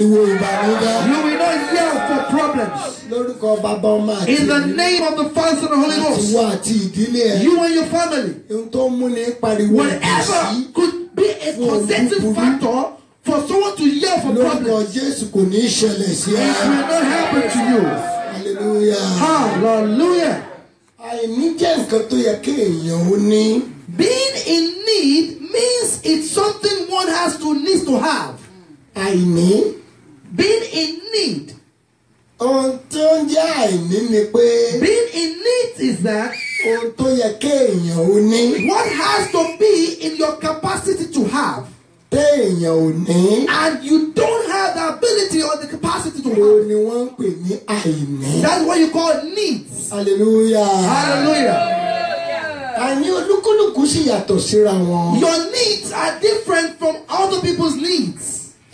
pariwo ìbànújẹ́. You will not yell for problems. Lórúkọ Bàbá Ọmọ àti In the name of the Father and the Holy Ghost. ìwọ àti ìdílé ẹ. You and your family. Ohun tó mú ní pariwo Whatever could be a causative factor for someone to yell for lórúkọ problems. Jésù kò ní ṣẹlẹ̀ sí It ẹ. will not happen to you. Hallelujah. Hallelujah. Àìní jẹ́ nǹkan tó yẹ kí èèyàn ó ní. Being in need means it's something one needs to have. Àìní. Being in need. Ohun tó ń jẹ́ àìní ni pé. Being in need is that. Ohun tó yẹ kí èèyàn ó ní. What has to be in your capacity to have. Téèyàn ò ní. And you don't have the ability or the capacity to have. Ó ní wọ́n ń pè ní àìní. That's what you call needs. Hallelujah. Hallelujah. Àìní olúkúlùkù sì yàtọ̀ síra wọn. Your needs are different from other people's needs.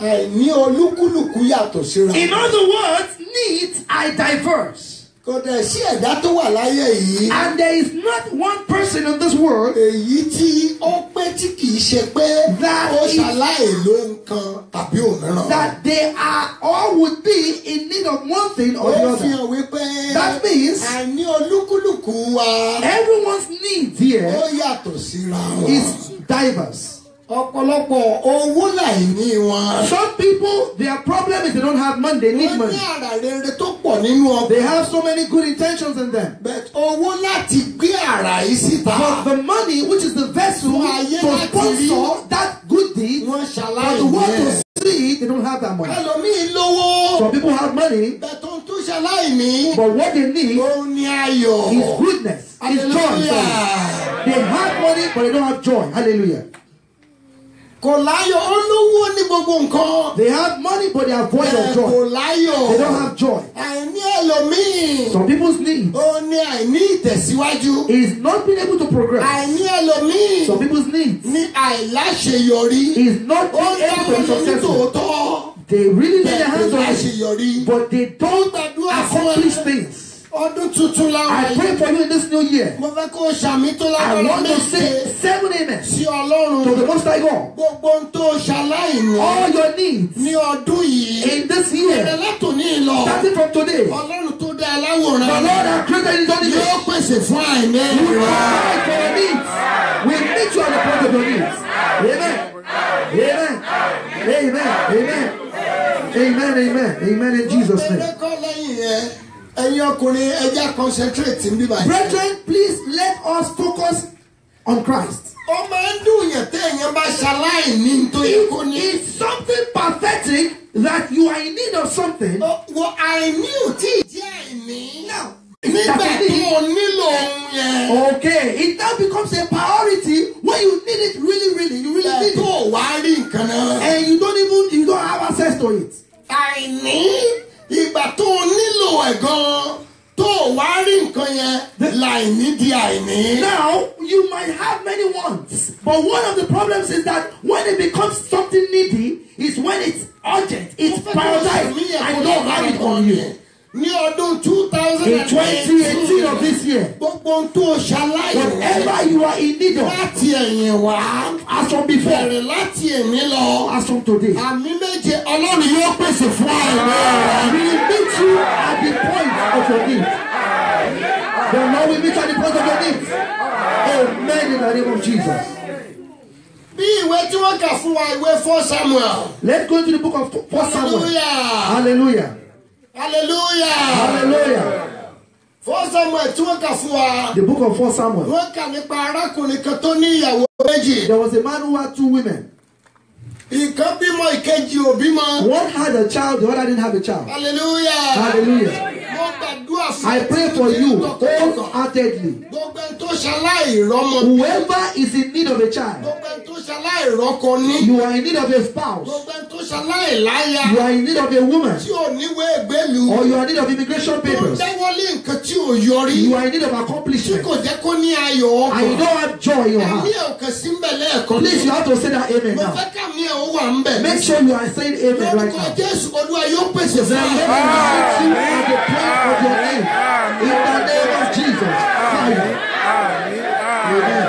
Àìní olúkúlùkù yàtọ̀ síra. In other words, needs are diverse. Kò dẹ̀ sí ẹ̀dá tó wà láyé yìí. And there is not one person in this world èyí tí ó pé tí kìí ṣe pé ó ṣaláì ló nǹkan tàbí òmíràn. that they are all would be in need of one thing or the Ó fi other. hàn wípé That means àìní olúkúlùkù wa everyone's needs here ó yàtọ̀ síra wọn. is diverse. Ọ̀pọ̀lọpọ̀ owó láìní wọn. Some people, their problem is they don't have money, they need Wọ́n ní money. àrà rere tó pọ̀ nínú ọkọ̀. They have so many good intentions in them. But owó láti gbé àrà yìí síta. But the money, which is the vessel to sponsor that good deed, Wọ́n but ṣaláì the one ní ẹ̀. to see it, they don't have that money. Ẹlòmíì lówó. Some people have money, Bẹ̀tọ̀ tó ṣaláì ní. but what they need Òun ni ayọ̀. is goodness, is joy. Hallelujah. They have money, but they don't have joy. Hallelujah. Kò láyọ̀ olówó ní gbogbo nǹkan. They have money, but they are void of Kò joy. láyọ̀. They don't have joy. Àìní ẹlòmíì. Some people's need Ó ní àìní ìtẹ̀síwájú. is not being able to progress. Àìní ẹlòmíì. Some people's needs Ní àìláṣeyọrí. is not Ó being able to be dáwọn ní successful. tòótọ́. They really lay their Bẹ́ẹ̀ hands kò on it, láṣeyọrí. but they don't accomplish things. Ọdún tuntun láwọn I pray for you in this new year. Mo fẹ́ kó ṣàmì tó I lágbára want to méje say 7 amen sí Ọlọ́run. to the Most High God. Gbogbo ohun tó ṣaláìní All your needs ní ọdún yìí. in this Bẹ̀rẹ̀ year, látòní lọ. starting from today, the Ọlọ́run tó dá Lord aláwòrán. has created his own image. Yóò pèsè fún àìní We rẹ. provide for your needs. We meet you at the point of your needs. Amen. Amen. Amen. Amen. Amen. Amen. Amen in Jesus' name. Ẹgbẹ́ kọ́ lẹ́yìn yẹn. Ẹ̀yin ọkùnrin ẹja concentrate ń bí báyìí. Brethren, please let us focus on Christ. Ó máa ń dùn yẹn téèyàn bá ṣaláìní tó yẹ kó ní. It's something pathetic that you are in need of something. Wọ àìní ò tí ì jẹ́ àìní. Now, Nígbà tó o nílò ohun yẹn. okay, it now becomes a priority when you need it really, you really need Tó it. o wá rí nǹkan náà. And you don't have access to it. Àìní ìgbà tó o nílò ẹ̀ gan-an tó o wá rí nǹkan yẹn láìní di àìní. Now, you might have many wants, but one of the problems is that when it becomes something needy, is when it's urgent, it's prioritized, and you don't have it on you. Ní ọdún 2018 In 2018 of this year, gbogbo ohun tó o ṣaláìní. whatever you are in need of, Láti ẹ̀yìn wá. as from before, Bẹ̀rẹ̀ láti èmi lọ. as from today, Àmì méje Ọlọ́run yóò pèsè fún àìní. we will meet you at the point of your need. The Lord will meet you at the point of your needs. Amen in the name of Jesus. Bí ìwé tí wọ́n kà fún wa ìwé 4 Samuel. Let's go into the book of 1 Samuel. Hallelujah. Hallelujah. Hallelujah. Hallelujah. 4 Samuel tí wọ́n kà fún wa. The book of 1 Samuel. Wọ́n kà nípa arákùnrin kan tó ní ìyàwó méjì. There was a man who had 2 women. Ìkan bímọ ìkejì ò bímọ. One had a child, the other didn't have a child. Hallelujah. Hallelujah. Mo gbàdúrà fún I pray for you wholeheartedly. Gbogbo ẹni tó ṣaláìrọ́mọ. Whoever is in need of a child, Gbogbo ẹni tó ṣaláìrọ́kọ ní. you are in need of a spouse, Gbogbo ẹni tó ṣaláìláya. you are in need of a woman, Tí ò níwèé ìgbélú. or you are in need of immigration Tó papers, dáwọ́lé nǹkan tí ò yọrí. you are in need of Tí accomplishment, kò jẹ́ kó ní ayọ̀ and you ọkàn. don't have joy in your Ẹ̀mí heart. ẹ̀ kàn sí mbẹ̀ lẹ́ẹ̀kan. Please, you have to say that amen Mo now. fẹ́ ká mi ẹ̀ ó wà ń bẹ̀. Make sure you are saying amen right Lórúkọ now. Jésù Olúwa yóò pèsè The fún Lord will wa. meet you at the point of your need. In the name of Jesus. Fire. Amen.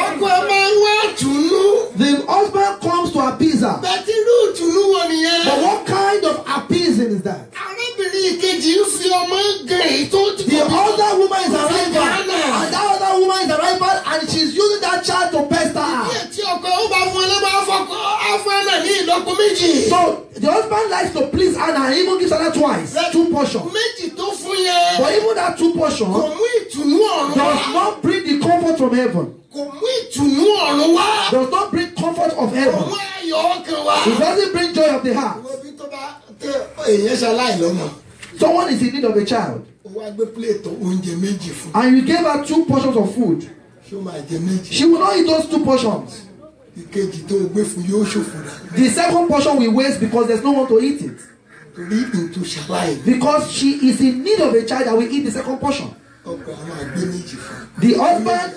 Ọkọ ẹ máa ń wá àtúnú. The husband comes to appease her. Bẹ́ẹ̀ àti irú ìtùnú wo nìyẹn. But what kind of appeasing is that? arábìnrin ìkejì ń fi ọmọ gan èyí tó ti The other woman is arriving, Ghana. and that other woman is arriving, and she's using that child to pester her. Díẹ̀ tí ọkọ ó bá fún ẹlẹ́gbẹ́ afọ́nà ní ìlọ́po méjì. So the husband likes to please Anna and even gives her twice, 2 portions. Méjì tó fún yẹn. But even that 2 portions Kò mú ìtùnú ọ̀run does wá. not bring the comfort from heaven. Kò mú ìtùnú ọ̀run wá. Does not bring comfort of Kò heaven. mú ayọ̀ ọkàn wá. It doesn't bring joy of the heart. Àwọn ibi tó bá tẹ èèyàn ṣaláì lọ́mọ. Someone is in need of a child, Ó wá gbé pléètì oúnjẹ méjì fún. and you gave her 2 portions of food. Ṣé ó máa jẹ méjì? She will not eat those 2 portions. Ìkejì tó gbé fún yóò ṣòfò rà. The second portion will waste because there's no one to eat it. Torí ìtú ṣaláì. Because she is in need of a child that will eat the second portion. Ọkọ a máa gbé méjì fún. The husband,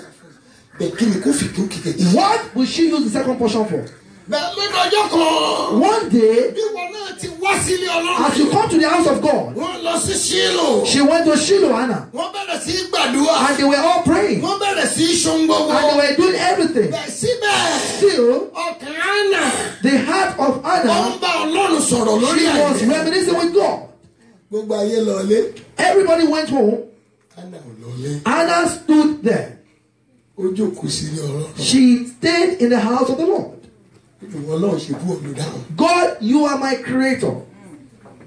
Bẹ́ẹ̀ kí ni kó fi kún kìkejì? what will she use the second portion for? Bẹ́ẹ̀ lójú ọjọ́ kan. One day, Bí wọn náà ti wá sílé Ọlọ́run. as you come to the house of God, Wọ́n lọ sí Ṣílò. she went to Shiloh, Anna, Wọ́n bẹ̀rẹ̀ sí í gbàdúrà. and they were all praying, Wọ́n bẹ̀rẹ̀ sí í ṣohun gbogbo. and they were doing everything. Bẹ́ẹ̀ síbẹ̀. Still, Ọkàn Hánà. the heart of Ó Anna, ń bá Ọlọ́run sọ̀rọ̀ lórí she was àìsàn. reminiscing with God. Gbogbo ayé lọlé. Everybody went home. Hánà ò lọlé. Anna stood there. Ó jókòó sílé Ọlọ́run. She stayed in the house of the Lord. Ìwọ Ọlọ́run ṣe bú olùdáhùn. God, you are my creator.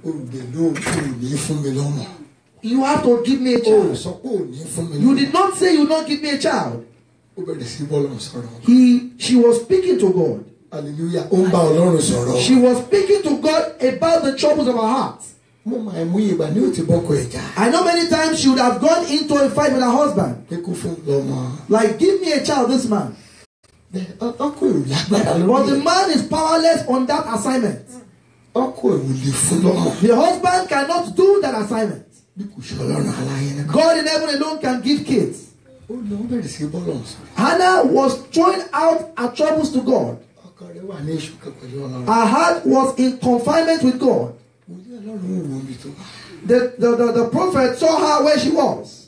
Olùdè ló ń ní fún mi lọ́mọ. You have to give me a Ó child. sọ pé ò ní fún mi You lọ́mọ. did not say you will not give me a child. Ó bẹ̀rẹ̀ sí bọ́lọ̀ sọ̀rọ̀. She was speaking to God. Hallelujah. Ó ń bá Ọlọ́run sọ̀rọ̀. She was speaking to God about the troubles of her heart. Mo máa mú ìgbà ní òtí bọ́kọ ẹ̀já. I know many times she would have gone into a fight with her husband. Pé kó fún lọ́mọ. Like, give me a child, this man. Ọkùnrin lágbára But the lórí ẹ̀. man is powerless on that assignment. Ọkùnrin ò lè fún lọ́mọ. The husband cannot do that assignment. Bí kò ṣe Ọlọ́run aláyé nìkan. God in heaven alone can give kids. Ó lọ bẹ̀rẹ̀ sí bọ́lọ̀ sọ̀rọ̀. Hannah was throwing out her troubles to God. Ọkọ rẹ̀ wà ní ìṣúkẹ́ pẹ̀lú Ọlọ́run. Her heart was in confinement with God. Mo ní Ọlọ́run ò wọ́n mi tó wà. The prophet saw her where she was.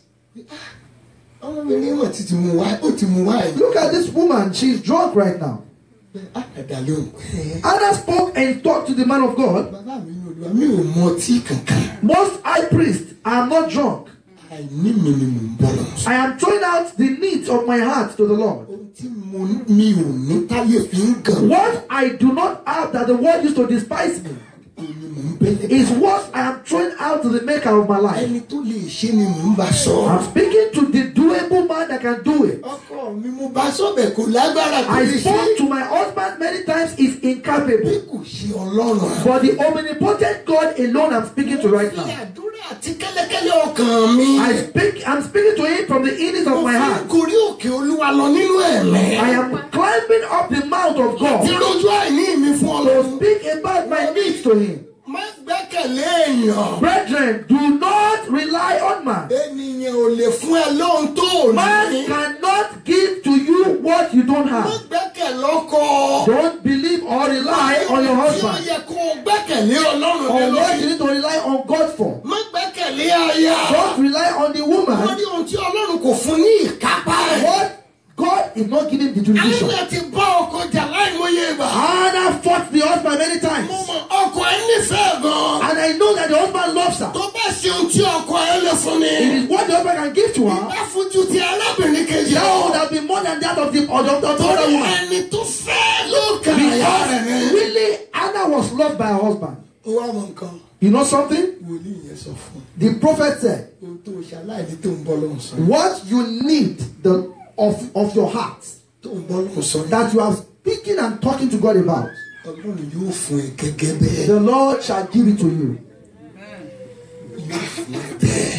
Ọlọ́run mọ̀ títí mu wá ó ti mu wá ẹ̀. Look at this woman. She's drunk right now. Àdàdà ló ń pẹ́. Hannah spoke and talked to the man of God. Bàbá mi ní Olúwa mi ò mọ tí kankan. Most high priest, I am not drunk. Àìní mi ni mò ń bọ́lọ̀ sọ. I am throwing out the needs of my heart to the Lord. Ohun tí mi ò ní táyé fi ń gàn. What I do not have that the world used to despise me Òun ni mò ń bẹ́lẹ̀. is what I am throwing out to the maker of my life. Ẹni tó lè ṣe ni mò ń bá sọ. I'm speaking to the doable man that can do it. Ọkọ mi mo bá sọ̀bẹ̀ kò lágbára kò I lè ṣe. spoke to my husband many times, he's Bí incapable. kò ṣe Ọlọ́run. But the omnipotent God alone I'm speaking to right Fi now. àdúrà àti kẹ́lẹ́kẹ́lẹ́ ọkàn mi. I'm speaking to him from the innings of my Mo fi heart. gorí òkè Olúwa lọ nínú ẹ̀mí. I am climbing up the mount of Ti God rojú àìní mi fún to Ọlọ́run. speak about my needs to him. Má gbẹ́kẹ̀lé èèyàn. Brethren, do not rely on man. Ènìyàn ò lè fún ẹ lóhun tó ò Man ní. cannot give to you what you don't Má have. gbẹ́kẹ̀ lọ́kọ. Don't believe or rely on your Tí ó husband yẹ kó o gbẹ́kẹ̀lé Ọlọ́run lé or what you lórí. need to rely on God for. Má gbẹ́kẹ̀lé aya. Don't rely on the Wọ́n woman. ní ohun tí Ọlọ́run kò fún ní ìkápá ẹ̀. What God is not giving the jurisdiction. Hánà ti bá ọkọ jà láìmọye ìgbà. Hannah fought the husband many times. Mo mọ̀ ọkọ ẹ nífẹ̀ẹ́ gan. And I know that the husband loves her. Tó bá ṣe ohun tí ọkọ ẹ lè fún ni. It is what the husband can give to her. Bá fojú ti arábìnrin kejì That would lọ. have been more than that of the other Torí woman. ẹni tó fẹ́ ló kà àyà rẹ̀ Because ni. really, Hannah was loved by her husband. Ó wá mọ nǹkan. You know something? Wòlíì yẹn sọ fún un. The prophet said, Ohun tó ṣaláìní tó ń bọ́ lóhùn sọ. what you need of your heart Tó ń bọ́ lóhùn sọ. that you are speaking and talking to God about, Ọlọ́run yóò fún ẹ gẹ́gẹ́ bẹ́ẹ̀. the Lord shall give it to you.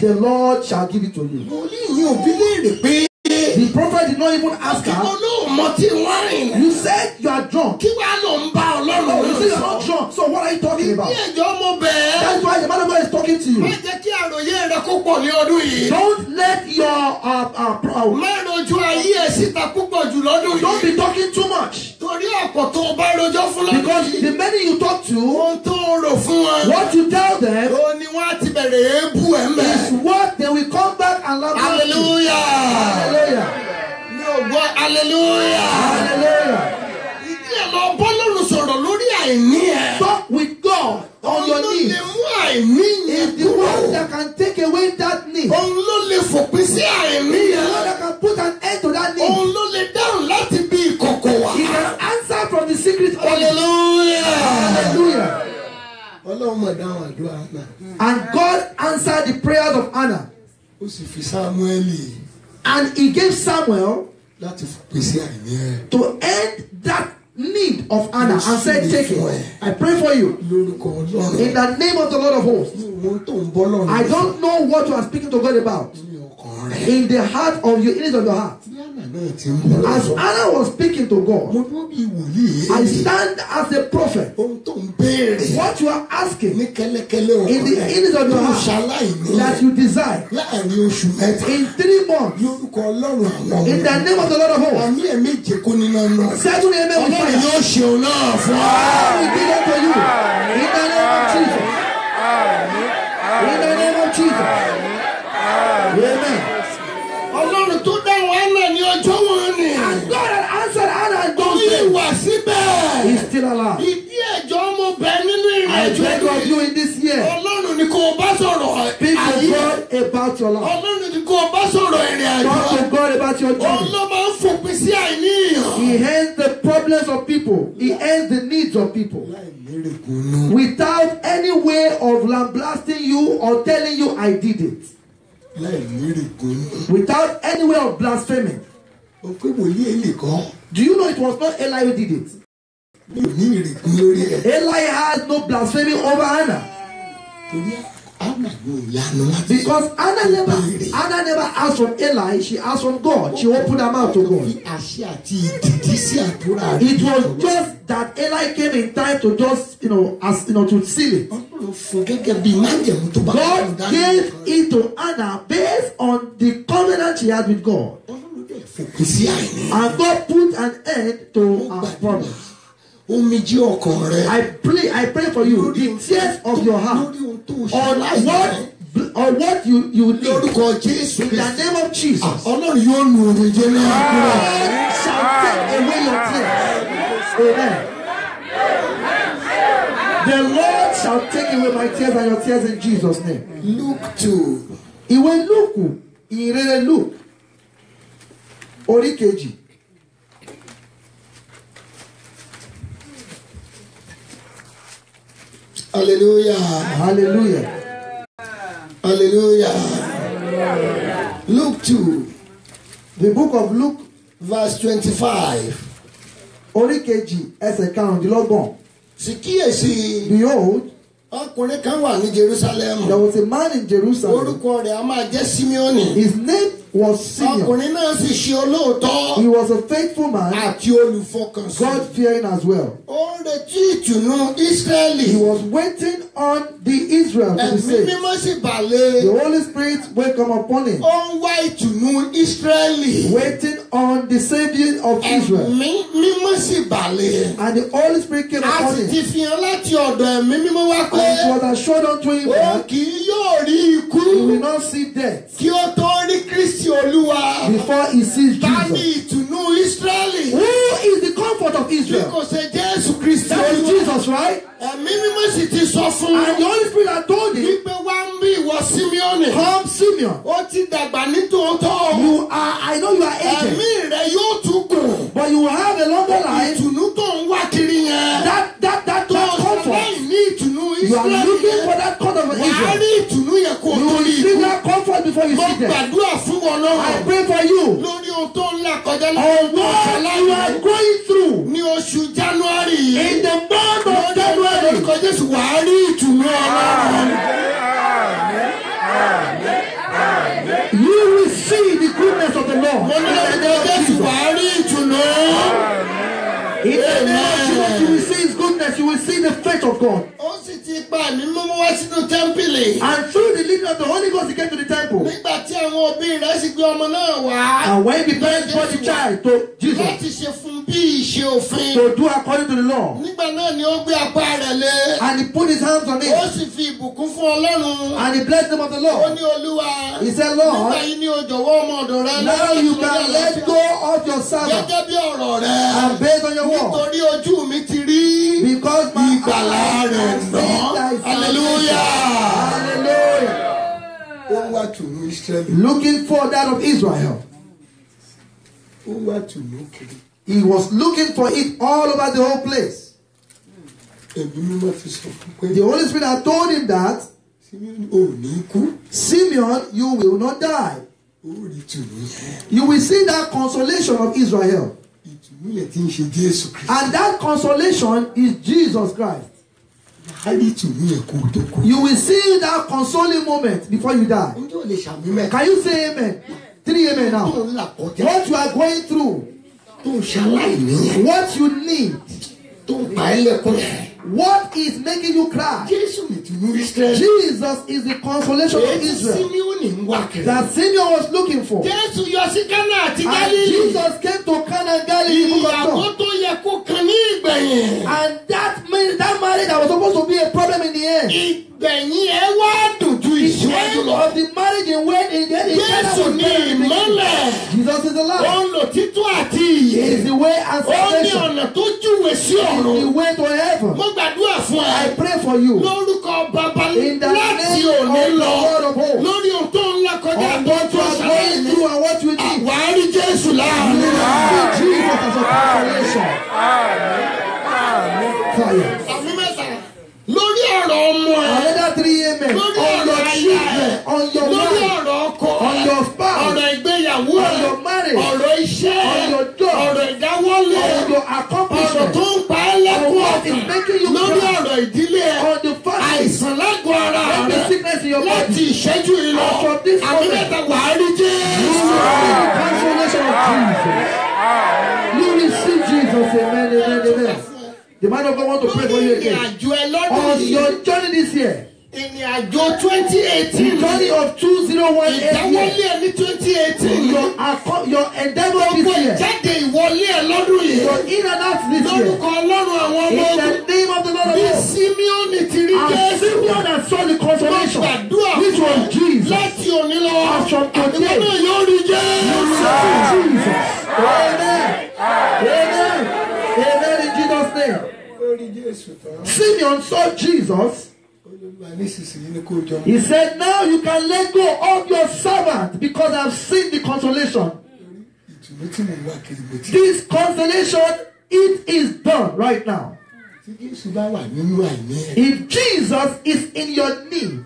The Lord shall give it to you. Wòlíì yẹn ò bí léèrè pé. The prophet did not even ask Kí mo her. lóò mọ tí wáìn. You said you are drunk. Kí wàá lò ń bá Ọlọ́run Oh, you say lóhùn you're not sọ. drunk. So what are you talking Bí about? ẹjọ́ mo bẹ̀ẹ́. That's why the man of God is talking to Má you. jẹ́ kí àròyé rẹ kó pọ̀ ní ọdún yìí. Don't let your Má rojú ayé ẹ̀ síta púpọ̀ jù lọ́dún don't yìí. be talking too much. Torí ọ̀pọ̀ tó o bá rojọ́ fún lọ́dún Because yìí. the many you talk to, Ohun tó o rò fún wọn. what you tell them Ó ní wọ́n á ti bẹ̀rẹ̀ èébú ẹ̀ is mẹ́. what they will come back and love you. Hallelujah. Hallelujah. Mi ò gbọ́ hallelujah. Hallelujah. Ìdí ẹ̀ lọ bọ́ lọ́rùn sọ̀rọ̀ lórí àìní ẹ. Talk with God on your Òun ló knees. lè mú àìní yẹn Is the one that can take away that need. Òun ló lè fòpin sí àìní The yẹn. one that can put an end to that need. Òun ló lè dáhùn láti bí ìkọ̀kọ̀ wá. He can answer from the secret only. Hallelujah. Hallelujah. Ọlọ́run mọ̀ dáhùn àdúrà náà. And God answered the prayers of Hannah. Ó sì fi Sámúẹ́lì And he gave Samuel láti fòpin sí àìní ẹ. to end that need of Hannah and said, take it. I pray for you. Lórúkọ Ọlọ́run. In the name of the Lord of hosts. Ohun tó ń bọ́ lọ́run. I don't know what you are speaking to God about. Ní ọkàn rẹ̀. In the heart of you, in it of your heart. Bí Hánà náà ti ń bọ́ As lọ́run. Hannah was speaking to God, Mo dúró bí wòlíì. I stand as a prophet. Ohun tó ń béèrè. What you are asking Ní kẹ́lẹ́kẹ́lẹ́ ọkàn in the rẹ̀. innings of your Tó ń heart ṣaláìní. that you desire Láàárín oṣù mẹ́ta. in 3 months, Lórúkọ Ọlọ́run àwọn in the name of the Lord of hosts, Àmì ẹ̀ méje kó nínú náà. 7 amen with Ọlọ́run fire. yóò ṣeun náà fún ọ. We give it to you. In the name of Jesus. In the name of Jesus. Amen. Ọlọ́run tó dáhùn Hánà ní ọjọ́ wọn ni. And God had answered Hannah and Ó God yí said, wà síbẹ̀. He's still alive. Ìdí ẹ̀jọ́ ọmọ bẹ nínú ìrìn I àjò beg of you in this year, Ọlọ́run ni kò bá sọ̀rọ̀ speak to ayé. God about your life. Ọlọ́run ni kò bá sọ̀rọ̀ ìrìn àjò. Talk to God about your Òun journey. ló máa ń fòpin sí àìníyàn. He ends the problems of people. He ends the needs of people. Láì lérègùn nù. Without any way of lambasting you or telling you I did it. Láì lérègùn nù. Without any way of blaspheming. Ó pé wòlíì Élì kan. Do you know it was not Eli who did it? Mi ò ní ìrègùn lórí ẹ̀. Eli has no blaspheming over Hannah. Torí Hánà yóò yanu láti Because Hannah never asked from Eli, she asked from God. She opened her mouth to Fi God. àṣẹ àti ìdìdí sí àdúrà rẹ̀. It was just that Eli came in time to just, to seal it. Ọlọ́run fún gẹ́gẹ́ bí májẹ̀mú tó bá God gave it to Hannah based on the covenant she had with God. Ọlọ́run dẹ̀ fòpin sí àìní. And God put an end to her problems. Omijé ọkàn rẹ̀. I pray for you, the tears of your heart, Lórí ohun tó ṣe on láìpẹ́. what you need. Lórúkọ Jésù In the Kristi. name of Jesus, Ọlọ́run yóò nu omijé náà kúrò. God shall take away your tears. Amen. The Lord shall take away my tears and your tears in Jesus' name. Luke 2. Ìwé Lúùkù, ìrere Luke, orí kejì. Hallelujah. Hallelujah. Hallelujah. Luke 2, The book of Luke, verse 25. orí kejì, ẹsẹ̀ karùndínlọ́gbọ̀n. Sì kíyèsí, Behold, ọkùnrin kan wà ní Jerusalem. there was a man in Jerusalem. Orúkọ rẹ̀ a máa jẹ́ Simeoni. His name was Simeon. Ọkùnrin náà sì ṣe olóòótọ́ He was a faithful man, àti olùfọkànsìn. God-fearing as well. Ó ń retí ìtùnú Ísírẹ́lì. He was waiting on the Israel to be Ẹ̀mí saved. mímọ́ sì bà The lé. Holy Spirit will come upon him, Ó ń wá ìtùnú Ísírẹ́lì. waiting on the saving of Israel. Ẹ̀mí mímọ́ sì bà lé. And the Holy Spirit came A upon sì ti him. fi hàn láti ọ̀dọ̀ ẹ̀mí mímọ́ wá pé And it was assured unto him ó that kì í yóò rí ikú he will not see death kí ó tó rí Kristi Olúwa. before he sees Ta ni Jesus. ìtùnú Ísírẹ́lì? Who is the comfort of Bí Israel? kò ṣe Jésù Kristi That is Olúwa. Jesus, right? Ẹ̀mí mímọ́ sì ti sọ fún And the un Holy Spirit had told him, wípé wá ń bí ìwọ Simeoni. come Simeon, Ó ti dàgbà ní tòótọ́. I know you are aged, Ẹ̀mí rẹ̀ yóò tún gùn. but you will have a longer life. Ìtùnú tó ń wá kiri yẹn. That Tó comfort. láì ní ìtùnú You are looking Ísírẹ́lì. for that comfort of Wàá Israel. rí ìtùnú yẹn kó o You tó will rí see ikú. that comfort before you Mo see death. gbàdúrà fún wọn I náà. pray for you. Lórí ohun tó ń là kọjá On lọ́wọ́ what you are going through ní oṣù January in yìí. the month of January, Lórúkọ Jésù wàá rí ìtùnú Ọlọ́run. you will see the goodness of the Lord. Mo ní lórúkọ Jésù wàá rí ìtùnú. In the name of Jesus, you will see His goodness. You will see the faith of God. Ó sì ti pa ẹ̀mí mímọ́ wá sínú tẹ́ḿpìlì. And through the leading of the Holy Ghost, He came to the temple. Nígbà tí àwọn òbí rẹ̀ sì gbé ọmọ náà wá. And when the parents brought the child to Jesus Láti ṣe fún bí ìṣe òfin. to do according to the law, Nígbà náà ni ó gbé apá rẹ̀ lé. And he put his hands on Ó it. sì fi ìbùkún fún Ọlọ́run. And he blessed the name of the Ó Lord. ní Olúwa. He said, Lord, Nígbà yìí ni o jọ̀wọ́ ọmọ ọ̀dọ̀ rẹ now you can let go of your servant. Gẹ́gẹ́ bí ọ̀rọ̀ rẹ. And based on your word. Nítorí ojú mi ti rí. Because my Ìgbàlà eyes rẹ̀ have seen nà. thy Hallelujah. Hallelujah. Ó wá tùnú Ísírẹ́lì. Looking for that of Israel. Ó wá tùnú kiri. He was looking for it all over the whole place. Ẹ̀mí mímọ́ ti sọ fún pé. The Holy Spirit had told him that, Simeon ò ní kú. Simeon, you will not die. Ó rí tùnú yẹn. You will see that consolation of Israel. Ìtùnú yẹn ti ń ṣe Jésù Kristi. And that consolation is Jesus Christ. Á rí tùnú yẹn kó tó kú. You will see that consoling moment before you die. Ǹjẹ́ o lè ṣàmì mẹ́ta? Can you say amen? 3 amen Tó now. ń là kọjá. What you are going through, Tó ń ṣaláìní. what you need, Tó ń pa ẹ́ lẹ́kún yẹn. what is making you cry. Jésù ní tùnú Ísírẹ́lì. Jesus is the consolation of Èyí tí Israel Simeon ń wá kiri. that Simeon was looking for. Jésù yọ sí Kánà àti And Gálílì. Jesus came to Cana and Galilee. the book of Ìyàwó John. tó yẹ kó kan ní ìgbẹ̀yìn. And that marriage that was supposed to be a problem in the end. Ìgbẹ̀yìn ẹ wá dùn ju The ìṣíwájú end lọ. of the marriage in when in the end Jésù ní ìmọ́lẹ̀. Jesus is the Ó light. ń lò títún àti He ìyè. is the way and Ó ní salvation. ọ̀nà tó júwe sí He is the ọ̀run. way to heaven. Mo gbàdúrà fún ẹ. I pray for you. Lórúkọ Bàbá In the láti name òní of the lọ. Lord of hosts. Lórí ohun tó ń là kọjá On tó what you tó are going ṣàlàyé. through and what you need. Àwárí Jésù láàrin. See Jesus as a consolation. Fire. Àmì mẹ́ta. Lórí ọ̀rọ̀ ọmọ ẹ. Another 3 amen. Lórí On ọ̀rọ̀ your aya children, ẹ. on your Lórí wife, ọ̀rọ̀ ọkọ ẹ. on your spouse, Ọ̀rọ̀ ìgbéyàwó on ẹ. your marriage, Ọ̀rọ̀ iṣẹ́ ẹ. on your job, Ọ̀rọ̀ ìdáwọ́lé ẹ. on your Ọ̀rọ̀ accomplishment, tó ń pa ẹ́ on lẹ́kún what is ọkàn. making you Lórí cry, ọ̀rọ̀ ìdílé ẹ. on the family, Àìsàn lágọ̀ọ́ ara on rẹ. the sickness in your Láti body. ìṣẹ́jú yìí lọ. And from this Àmì moment, mẹ́ta wàá rí You Jésù. receive the consolation of Jesus. You receive Jesus. Amen, amen, amen. The man of God wants to pray for you Lórí ìrìn again. àjò ẹ lọ́dún On yìí. your journey this year, Ìrìn àjò 2018. the journey of 2018 year, Ìdáwọ́lé ẹ ní 2018. your endeavor Gbogbo this year, ìjáde ìwọlé ẹ lọ́dún yìí. your in and out this year, Lórúkọ Ọlọ́run àwọn ọmọ in ogun. the name of the Lord of Bí hosts. Símíọ́nì ti rí And Jésù. Simeon that saw the consolation, Gbàdúrà which was Jesus. láti òní lọ. As from today, Àdúgbò náà yóò rí Jésù. Jesus. Amen. Amen. Amen in Jesus' name. Ó rí Jésù tán. Simeon saw Jesus. Olúwa nísinsìnyí ni kò jọ. He said, now you can let go of your servant because I've seen the consolation. Ìtùnú tí mo wá kiri mo ti. This consolation, it is done right now. Tí Jésù bá wà nínú àìní ẹ̀. If Jesus is in your need,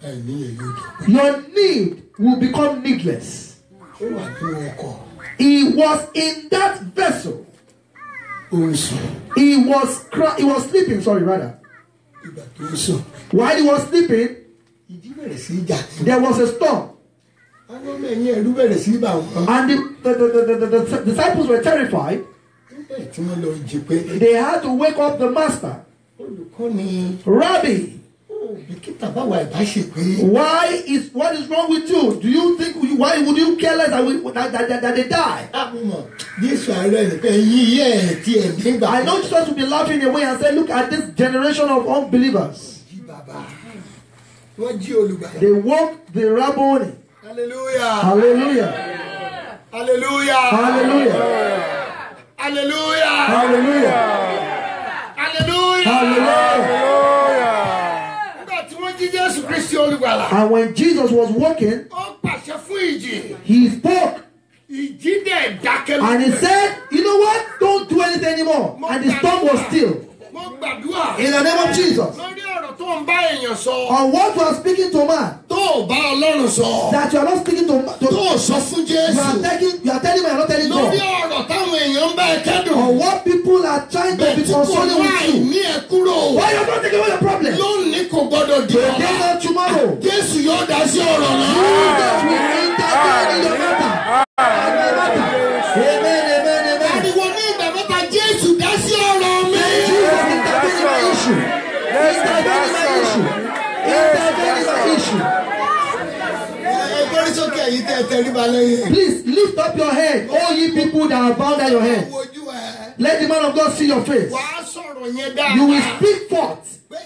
Àìní ẹ̀ yóò dùn. your need will become needless. Ó wà nínú ọkọ̀. He was in that vessel. Ó ń sùn. He was sleeping, sorry, rather. Ìgbà tó ń sùn. While he was sleeping, Ìjì bẹ̀rẹ̀ sí í jà. there was a storm. Àwọn ọmọ ẹ̀yìn ẹ̀rú bẹ̀rẹ̀ sí í bà wọ́n. And the disciples were terrified. Nígbà tí wọ́n lọ jí pé. They had to wake up the master. Olùkọ́ ni. Rabbi, Bìkítà báwa ìbá ṣe pé. what is wrong with you? Do you think why would you care less that they die? Àbúmọ̀ Jésù àárẹ̀ nìkan yí ẹ̀ tí ẹ̀ nígbà. I know Jesus will be laughing away and say, look at this generation of unbelievers. Jí bàbá. Wọ́n jí olùgbàlà. They woke the Rabboni. Hallelujah. Hallelujah. Hallelujah. Hallelujah. Hallelujah. Hallelujah. Hallelujah. Hallelujah. Nígbà tí wọ́n jí Jésù Kristi olùgbàlà. And when Jesus was walking, Ó pàṣẹ fún ìjì. he spoke Ìjì dẹ̀ dákẹ́ and he said, you know what? Don't do anything anymore. And the storm was still. Mo gbàdúrà. In the name of Jesus. Lórí ọ̀rọ̀ tó ń bá èèyàn sọ. On what you are speaking to man, Tó ò bá Ọlọ́run sọ. that you are not speaking to Tó ò sọ fún Jésù. you are telling me, you are not telling Lórí God. ọ̀rọ̀ táwọn èèyàn ń bá ẹ kẹ́dùn. On what people are trying to be Bẹ́ẹ̀ tí kò consoling wá with you. ìní ẹ kúrò. Why you are not taking away your problem? Lónìí kò gbọdọ̀ di Today ọ̀la. not tomorrow. Jésù yóò dá sí ọ̀rọ̀ náà. Jesus will intervene in your matter. Amen, amen, amen. Ariwo ní ìgbà mẹ́ta Jésù dá sí ọ̀rọ̀ mi. Jesus intervene in my issue. Intervene in my issue. Intervene in my issue. Ẹgbẹ́rí sókè yìí tẹ́ tẹríba lẹ́yìn. Please lift up your head, all ye people that are bowed down your head. Wojú ẹ. Let the man of God see your face. Wàá sọ̀rọ̀ yẹn dáadáa. You will speak forth Pé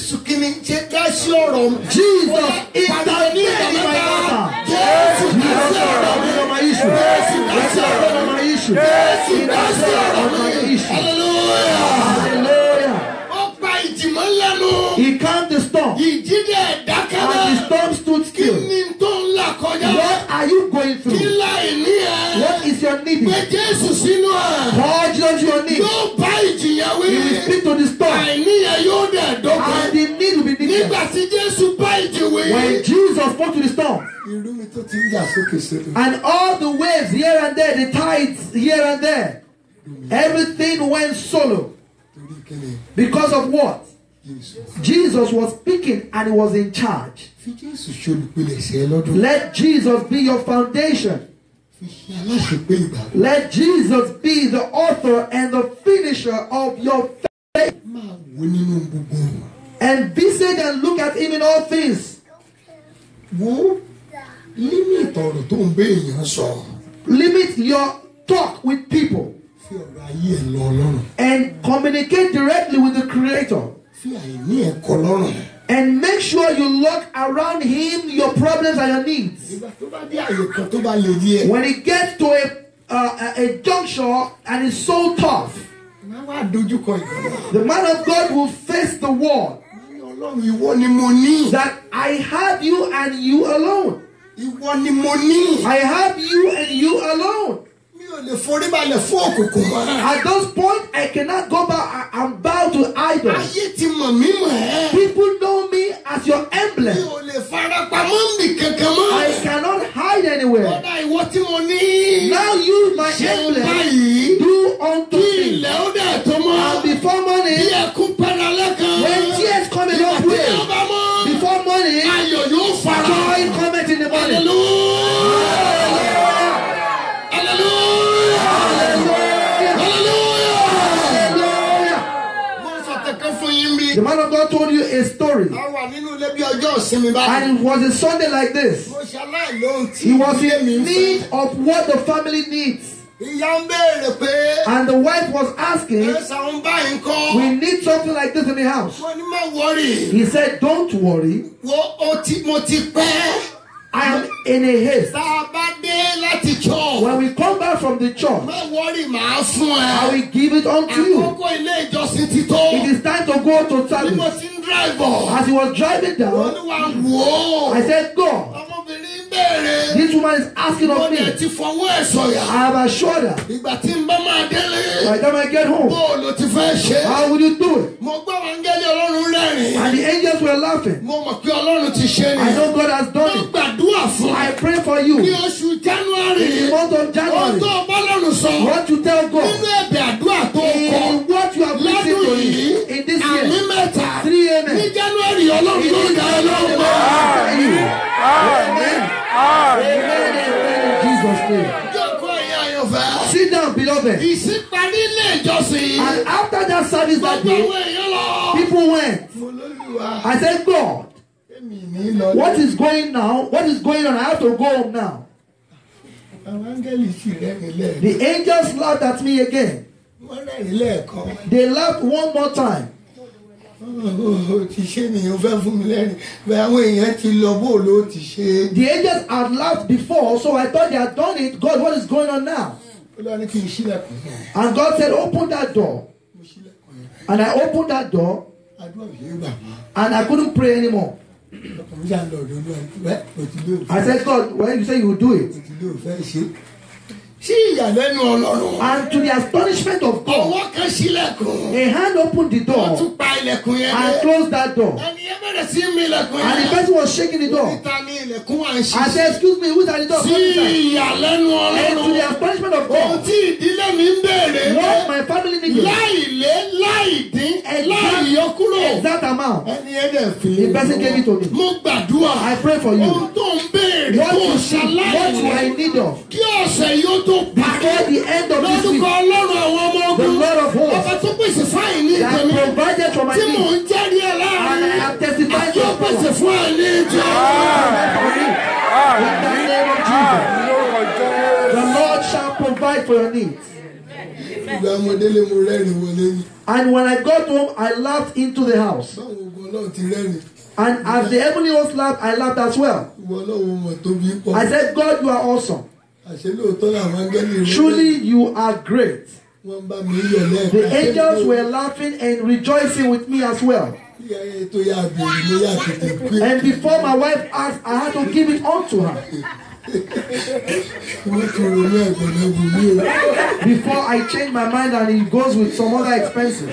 Jésù kí ni ṣe dá sí ọ̀rọ̀ mi. Jesus intervened in my matter. Jésù dá sí ọ̀rọ̀ mi. On my issue. Jésù dá sí ọ̀rọ̀ mi. On my issue. Jésù dá sí ọ̀rọ̀ On my mi. issue. Hallelujah. Hallelujah. Ó pa ìjìmọ̀ lẹ́nu. He calmed the storm. Ìjì dẹ̀ dákẹ́ And náà. the storm stood Kí still. ni tó ń là kọjá? What are you going Kí through? láì ní ẹ? What is your need? Pé Jésù sínú ẹ̀. Call Jesus your need. Yóò bá ìjìyà wí. He will speak to the storm. Àìní yẹn yóò dẹ̀ dókè. And the need will be Nígbà neglected. tí Jésù bá ìjì wí. When Jesus spoke to the storm, Irú mi tó ti ń jà sókè sókè. and all the waves here and there, the tides here and there, everything went solo. Torí kíni Because of what? Jésù. Jesus was speaking and he was in charge. Fi Jésù ṣe olùpilẹ̀ṣẹ̀ lọ́dún. Let Jesus be your foundation. Fi ṣe aláṣepé ìgbàgbọ́. Let Jesus be the author and the finisher of your faith. Máa wo nínú gbogbo. Envisage and look at him in all things. Wo límì ìtọ̀rọ̀ tó ń bẹ èèyàn sọ. Limit your talk with people Fi ọ̀rọ̀ ayé ẹ̀ lọ Ọlọ́run. and communicate directly with the Creator. Fi àìní ẹ̀ kọ lọ́rùn. And make sure you look around him your problems and your needs. Ìgbà tó bá dé àyè kan tó bá lè yí ẹ. When it gets to a juncture and it's so tough, Máa wá dojúkọ ìgbàlá. the man of God will face the wall Máa ní Ọlọ́run ìwọ ni mo ní. that I have you and you alone. Ìwọ ni mo ní. I have you and you alone. Mi ò lè forí balẹ̀ fún òkùnkùn mọ́. At this point, I cannot go back and bow to idols. Ayé ti mọ̀ mí mọ̀ ẹ́. People know me as your Mi emblem. ò lè fara pamọ́ nbì kankan mọ́. I cannot hide anywhere. Kódà ìwọ tí mo ní. Now use my Ṣé emblem. báyìí? Do unto Kí me. ilẹ̀ ó dẹ̀ tó mọ́. And before Bí morning, ẹkún pẹ́ra lẹ́kan. when tears come in Ìgbà up tí way, ó bá mọ́. before morning, Ayọ̀ yóò fara. joy cometh in the morning. Hallelujah. Hallelujah. Hallelujah. Hallelujah. Mo sọ tẹ̀kẹ́ fún yín bí. The man of God told you a story. A wà nínú ilé bí ọjọ́ ìsinmi báyìí. And it was a Sunday like this. Mo ṣaláì lóhun tí He was ilé mi in ń need fẹ́. of what the family needs. Ìyá ń béèrè pé. And the wife was asking, Ẹ̀sà ń báyìí kọ́. we need something like this in the house. Mo ní má wọ́rì. He said, don't worry. Mo ti pẹ́. I am in a haste. Tá a bá dé láti church. When we come back from the church, Má wọ́rì màá fún ẹ. I will give it unto you. Àkókò ilé ìjọsìn ti tó. It is time to go to Bí mo service. ti ń drive bọ̀. As he was driving down, Olúwa wò ó. I said, God, Ọmọbìnrin ń béèrè. this woman is asking Mo of me. dẹ̀ ti fọwọ́ ẹ̀ sọ̀yà. I have assured her. Ìgbà tí ń bá máa délé. By the time I get home, Bóòlù ti fẹ́ ṣe. how will you do it? Mo gbọ́ Áńgẹ́lì Ọlọ́run rẹ́rìn. And the angels were laughing. Mo mọ̀ pé Ọlọ́run ti ṣe ni. I know God has Mo done it. gbàdúrà fún I ẹ. pray for you. Ní In oṣù January. the month of Ohun January, tó Ọlọ́run sọ. what you tell God, Nínú ẹ̀bẹ̀ àdúrà tó kọ. in what you have listened Lọ́dún to yìí. in this Àmì year, mẹ́ta. 3 Ní amen. January Ọlọ́run yóò dá ẹ lóhùn. Amen. Amen. In Jesus' name. Jókòó ẹ̀yin àyànfẹ́. Sit down, beloved. Ìsìnparí ilé ìjọsìn. And after that service that Gbogbo day, àwọn èèyàn lọ. people went. Mo lólùwà. I said, God, Èmi ní lọ. what is going now? What is going on? I have to go home now. Àwọn áńgẹ́lì sì rẹ́rìn lẹ́ẹ̀kan. The angels laughed at me again. Wọ́n rẹ́rìn lẹ́ẹ̀kan. They laughed one more time. Ó ti ṣe nìyẹn fẹ́ fún mi lẹ́rìn. Bẹ́ẹ̀ àwọn èèyàn ti lọ bó ló ti ṣe. The angels had laughed before, so I thought they had done it. God, what is going on now? Ó lọ ní kí n ṣílẹ̀kùn yẹn. And God said, open that door. Mo ṣílẹ̀kùn yẹn. And I opened that door, Àdúrà yìí gbà mí. and I couldn't pray anymore. Ọkàn mi ṣáà ń lọ ọ̀dọ̀ Olúwa ní pẹ́ òtí ló I said, God, when you say you will do it. òtí ló fẹ́ ṣe. Sí ìyàlẹ́nu Ọlọ́run. And to the astonishment of God, Ọwọ́ kan ṣílẹ̀kùn. a hand opened the Wọ́n door tún pa ilẹ̀kùn yẹn and dé. closed that door. Ẹni yẹn bẹ̀rẹ̀ sí mi ilẹ̀kùn And the yẹn. person was shaking the door. Níta ni ilẹ̀kùn wà ń I ṣí. said, excuse me, who's at the door? Sí Come inside. ìyàlẹ́nu And to the Ọlọ́run. astonishment of Ohun God, tí ìdílé mi ń béèrè. what my family needed, Láì lé, láì dín, láì yọ kúrò. exact amount, Ẹni yẹn dẹ̀ fi. the person gave it to me. Mo gbàdúrà. I pray for you. Ohun tó ń béèrè What tó you see, what you are in ṣaláìní. need of, Kí ọ̀sẹ̀ yóò tó before parí. the end of this Lórúkọ week, Ọlọ́run àwọn ọmọ the ogun. Lord of hosts Ọba tó pèsè fáìn ní that ìtẹ̀mí. provided for my Tí mò needs, ń jẹ́rìí ẹ̀ and I láàrin. have testified to Àti ó your pèsè power. fún àìní ìjọ. For me, in the name of Jesus, the Lord shall provide for your needs. ìgbà ọmọdélé mo rẹ́rìn wọlé ni. And when I got home, I laughed into the house. báwo ogun ọlọ́run ti rẹ́rìn. And as the heavenly host laughed, I laughed as well. ìwọ ọlọ́run mọ̀ tóbi pọ̀. I said, God, you are awesome. àṣẹ lóòótọ́ làwọn áńgẹ́lì rẹ̀. Truly, you are great. wọ́n bá mi yọ̀ lẹ́ẹ̀kan. The angels were laughing and rejoicing with me as well. tó yà bèrè ló yà tètè pé. And before my wife asked, I had to give it unto her. wọ́n ti ronú ẹ̀gbọ́n náà bù mí o. Before I change my mind and it goes with some other expenses.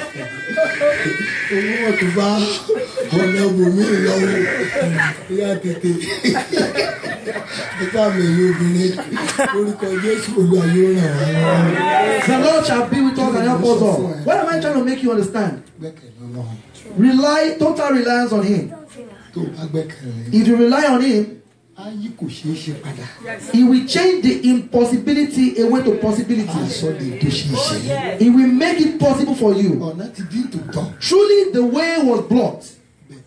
owó wọn tó bá ọ̀nà bù mí lọ́wọ́ yà tètè. nípa mi ìlú obìnrin orúkọ Jésù olúwayé ràn wá. The Lord shall be with us and help us all. What am I trying to make you understand? gbẹ́kẹ̀lé Ọlọ́run. Rely, total reliance on Him. tó o bá gbẹ́kẹ̀lé. If you rely on Him, ayé kò ṣeé ṣe padà. He will change the impossibility away to possibility. àsọdì tó ṣeé ṣe. He will make it possible for you. ọ̀nà ti dín tòótọ́. Truly, the way was blocked,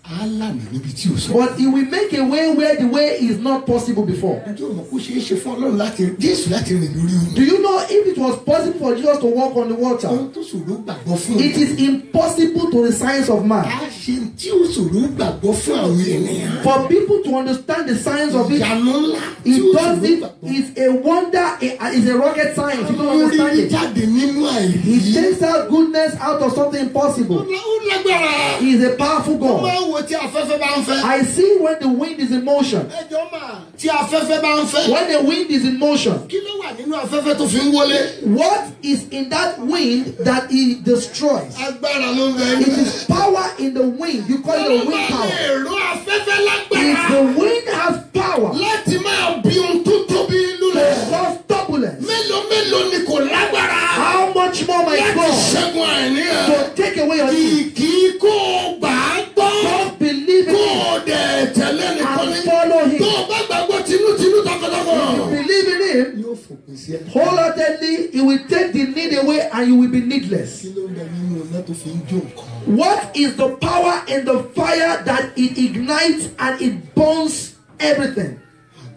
á lànà níbi tí o sọ. but He will make a way where the way is not possible before. ǹjẹ́ o mọ̀ kó ṣeé ṣe fún Ọlọ́run láti Jésù láti rìn lórí omi. Do you know if it was possible for Jesus to walk on the water? ohun tó ṣòro gbàgbọ́ fún It is impossible to the science of man. a ṣe tí ó ṣòro gbàgbọ́ fún àwọn ènìyàn. For people to understand the science of it, ìyanu ńlá tí it ó does ṣòro it. gbàgbọ́. It's a wonder. It's a rocket science. You don't Ọlọ́run understand rí it. jáde nínú àìrí. He takes out goodness out of something impossible. ó lágbára. He is a powerful ó God. máa ń wo tí afẹ́fẹ́ bá ń fẹ́. I see when the wind is in motion. ẹjọ́ mà tí afẹ́fẹ́ bá ń fẹ́. When the wind is in motion, kí ló wà nínú afẹ́fẹ́ tó fi ń wọlé. what is in that wind that it destroys? agbára ló ń bẹ It ní. is power in the wind. You call it the wind power. èrò afẹ́fẹ́ If lágbára. the wind has power láti máa bí ohun tó tóbi to lulẹ̀. cause turbulence, mélòó ni kò lágbára. how much more my láti God ṣẹ́gun àìní ẹ̀. to take away your need? kìkì kó gbà á gbọ́. Just believe in kó Him o dẹ̀ tẹ̀lé nìkan and ní. follow tó Him. o bá gbàgbọ́ tinútinú tọkàntọkàn. Believe in Him yóò fòpin sí ẹ. wholeheartedly. He will take the need away and you will be needless. kí ló ń bẹ nínú iná tó fi ń jó nǹkan. What is the power in the fire that it ignites and it burns everything?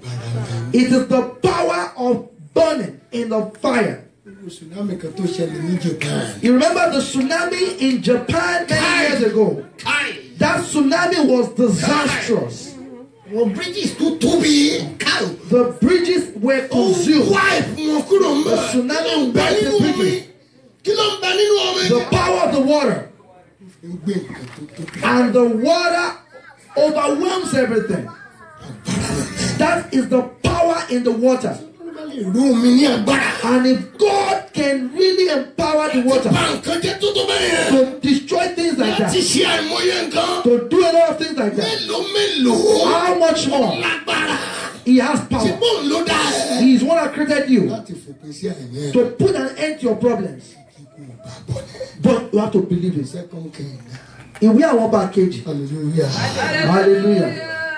agbára ń bẹ. It is the power of burning in the fire. irú tsunami kan tó ṣẹlẹ̀ ní Japan. You remember the tsunami in Japan many years ago? káì. That tsunami was disastrous. wọ́n bridges tó tóbi. káì. The bridges were consumed. wipe wọn kúrò ń bẹ. The tsunami kí ló ń bẹ wiped the nínú omi. bridges. kí ló ń bẹ nínú omi. The power of the water. ń gbé nǹkan tó tóbi. And the water overwhelms everything. That is the power in the water. ìlú mi ní agbára. And if God can really empower the water bá nǹkan jẹ́ tó tó bẹ́ẹ̀ yẹn. to destroy things like láti that, ṣe àìmọye nǹkan. to do a lot of things like that, mélòó. how much more? lágbára. He has tí power. bóun ló dá ẹ. He is one that created you láti fòpin sí àìyẹn. to put an end to your problems. But you have to believe it. Second King. Ìwé àwọn ọba kejì. Hallelujah. Hallelujah.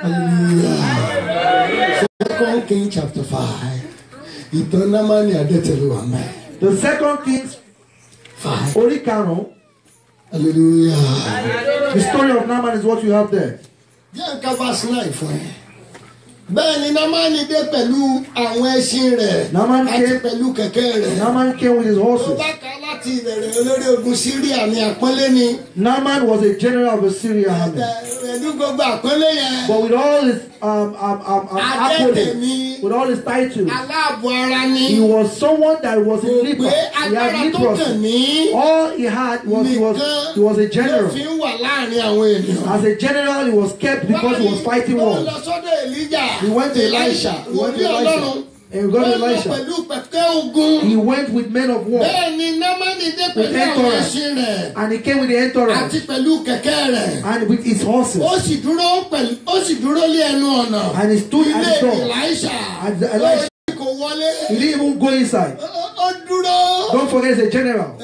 Hallelujah. Second King chapter 5. Ìtàn Námánì Adẹ́tẹ̀lẹ̀ wà mẹ́. The second Kings 5. orí karùn-ún. Hallelujah. The story of Naaman is what you have there. Jẹ́ ká verse 9 fún ẹ. Bẹ́ẹ̀ ni Námánì dé pẹ̀lú àwọn ẹṣin rẹ̀ Naaman àti came- pẹ̀lú kẹ̀kẹ́ rẹ̀. Naaman came with his Tó horses. bá ká láti ìbẹ̀rẹ̀ olórí ogun Síríà ní àpọ́nlé ni. Naaman was a general of the Syrian army. Pẹ̀lú gbogbo àpọ́nlé yẹn. But with all his Adẹ́tẹ̀ ni. accolades, with all his titles, Aláàbò ara ni. he was someone that was in Kò leper. gbé He had agbára tó kàn leprosy. ní. All he had was he was a Ló general. fi ń wà láàrin àwọn ènìyàn. As a general, he was kept because he was fighting Ó wars. lọ sọ́dọ̀ Èlíjà. He went to Elisha. He went to Elisha. And he got Ó lọ Elisha. pẹ̀lú pẹ̀kẹ́ ogun. He went with men of war. Bẹ́ẹ̀ ni Námánì dé With pẹ̀lú àwọn entourage. ẹṣin rẹ̀ And he came with the àti entourage pẹ̀lú kẹ̀kẹ́ rẹ̀. and with his horses. Ó sì dúró lé ẹnu ọ̀nà. And he stood at Ilé the door. Elisha. And the Elisha- Ó kò wọlé. He didn't even go inside. Ó dúró. Don't forget, he's a general. Ó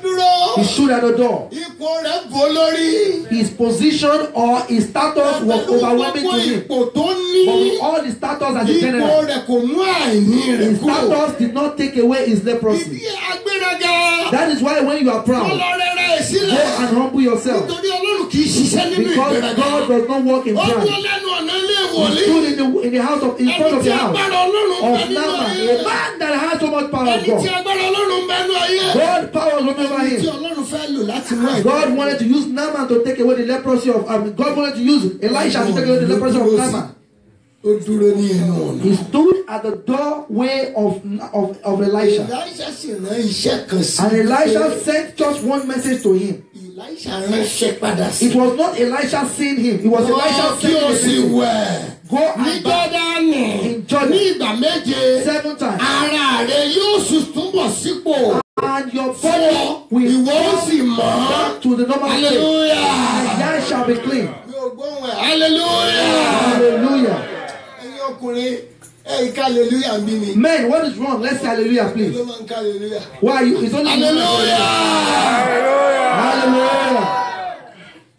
dúró. He stood at the door. Ipò rẹ̀ bò lórí. His position or his status was overwhelming to him. Ipò tó But ní. with all the status as a Ipò general, rẹ̀ kò mú àìní rẹ̀ his kúrò. status did not take away his Ìdí leprosy. agbéraga. That is why when you are proud, Ọlọ́rẹ̀ rẹ̀ go sílẹ̀. and humble yourself. Nítorí Ọlọ́run kì í ṣiṣẹ́ nínú Because ìgbéraga. God does not work in Ó dúró pride. lẹ́nu ọ̀nà ilé wòlíì. stood in the house of in front Ẹni of tí the house agbára Ọlọ́run ń bẹ of nínú Naaman, ayé. a man that has so much power of Ẹni tí God. agbára Ọlọ́run ń bẹ nínú ayé. God power was over Ẹni tí him. Ọlọ́run fẹ́ lò láti mú God wanted to use Naaman to take away the leprosy of. God wanted to use Elisha to take away the leprosy of Naaman. Ó dúró ní ẹnu ọ̀nà. He stood at the doorway of Elisha, Elisha sì rán iṣẹ́ kan sí. and Elisha sent just one message to him. Elisha ránṣẹ́ padà sí. It was not Elisha seeing him. It was Elisha Kí o sì sending him. wẹ̀. Go Ní and back Jọ́dánì. in Jordan Ní ìgbà méje. 7 times, Ara rẹ̀ yóò sì túbọ̀ sípò. and your Fún body will ìwọ ó go sì mọ́. back to the normal state. Hallelujah. And that shall be clean. Mi ò gbóhùn ẹ̀. Hallelujah. Hallelujah. Ẹ̀yin ọkùnrin ẹ̀yin ká hallelujah ń bí mi. Men, what is wrong? Let's say hallelujah, Ló please. máa ń ká hallelujah. Why are you? It's only Hallelujah. Hallelujah.